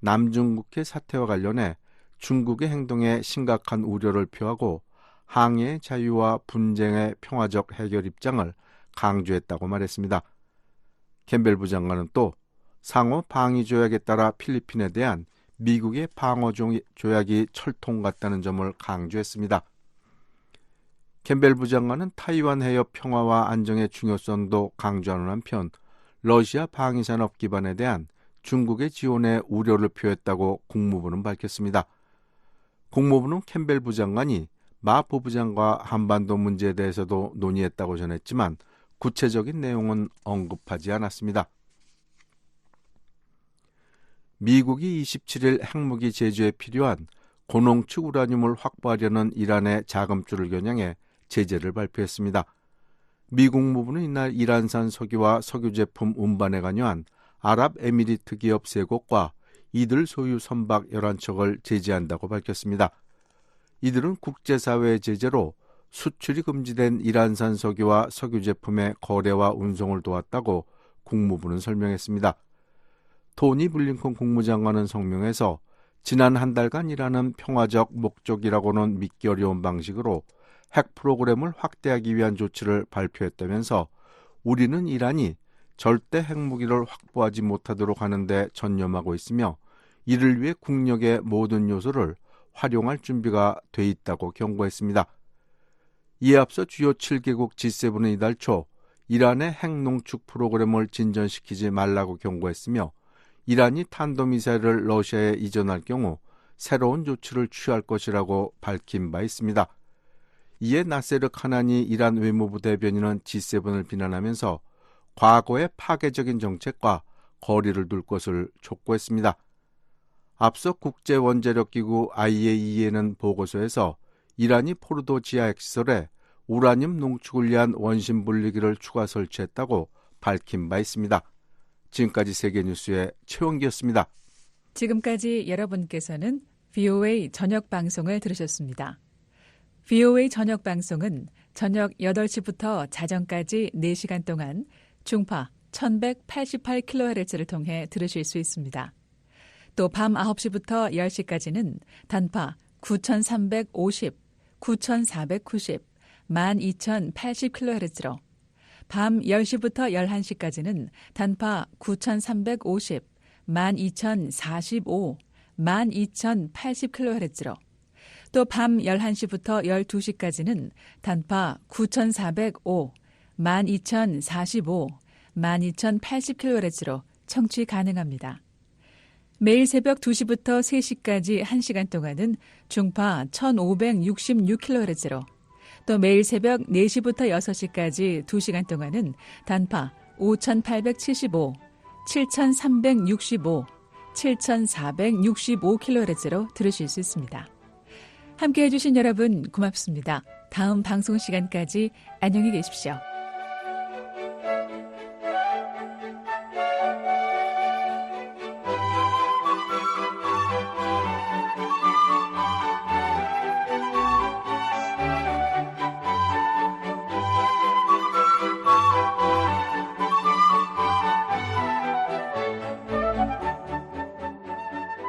남중국해 사태와 관련해 중국의 행동에 심각한 우려를 표하고 항해의 자유와 분쟁의 평화적 해결 입장을 강조했다고 말했습니다. 캠벨 부장관은 또 상호 방위 조약에 따라 필리핀에 대한 미국의 방어 조약이 철통 같다는 점을 강조했습니다. 캠벨 부장관은 타이완 해협 평화와 안정의 중요성도 강조하는 한편 러시아 방위산업 기반에 대한 중국의 지원에 우려를 표했다고 국무부는 밝혔습니다. 국무부는 캠벨 부장관이 마 부부장과 한반도 문제에 대해서도 논의했다고 전했지만 구체적인 내용은 언급하지 않았습니다. 미국이 27일 핵무기 제조에 필요한 고농축 우라늄을 확보하려는 이란의 자금줄을 겨냥해 제재를 발표했습니다. 미 국무부는 이날 이란산 석유와 석유 제품 운반에 관여한 아랍에미리트 기업 3곳과 이들 소유 선박 11척을 제재한다고 밝혔습니다. 이들은 국제사회의 제재로 수출이 금지된 이란산 석유와 석유 제품의 거래와 운송을 도왔다고 국무부는 설명했습니다. 토니 블링컨 국무장관은 성명에서 지난 한 달간 이란은 평화적 목적이라고는 믿기 어려운 방식으로 핵 프로그램을 확대하기 위한 조치를 발표했다면서 우리는 이란이 절대 핵무기를 확보하지 못하도록 하는 데 전념하고 있으며 이를 위해 국력의 모든 요소를 활용할 준비가 돼 있다고 경고했습니다. 이에 앞서 주요 7개국 G7은 이달 초 이란의 핵농축 프로그램을 진전시키지 말라고 경고했으며 이란이 탄도미사일을 러시아에 이전할 경우 새로운 조치를 취할 것이라고 밝힌 바 있습니다. 이에 나세르 카나니 이란 외무부 대변인은 G7을 비난하면서 과거의 파괴적인 정책과 거리를 둘 것을 촉구했습니다. 앞서 국제원자력기구 IAEA는 보고서에서 이란이 포르도 지하 핵시설에 우라늄 농축을 위한 원심 분리기를 추가 설치했다고 밝힌 바 있습니다. 지금까지 세계뉴스의 최원기였습니다. 지금까지 여러분께서는 VOA 저녁 방송을 들으셨습니다. VOA 저녁 방송은 저녁 8시부터 자정까지 4시간 동안 중파 1188kHz를 통해 들으실 수 있습니다. 또 밤 9시부터 10시까지는 단파 9350, 9490, 12080kHz로 밤 10시부터 11시까지는 단파 9350, 12045, 12080kHz로 또 밤 11시부터 12시까지는 단파 9405, 12045, 12080kHz로 청취 가능합니다. 매일 새벽 2시부터 3시까지 1시간 동안은 중파 1566kHz로 또 매일 새벽 4시부터 6시까지 2시간 동안은 단파 5875, 7365, 7465kHz로 들으실 수 있습니다. 함께해 주신 여러분 고맙습니다. 다음 방송 시간까지 안녕히 계십시오.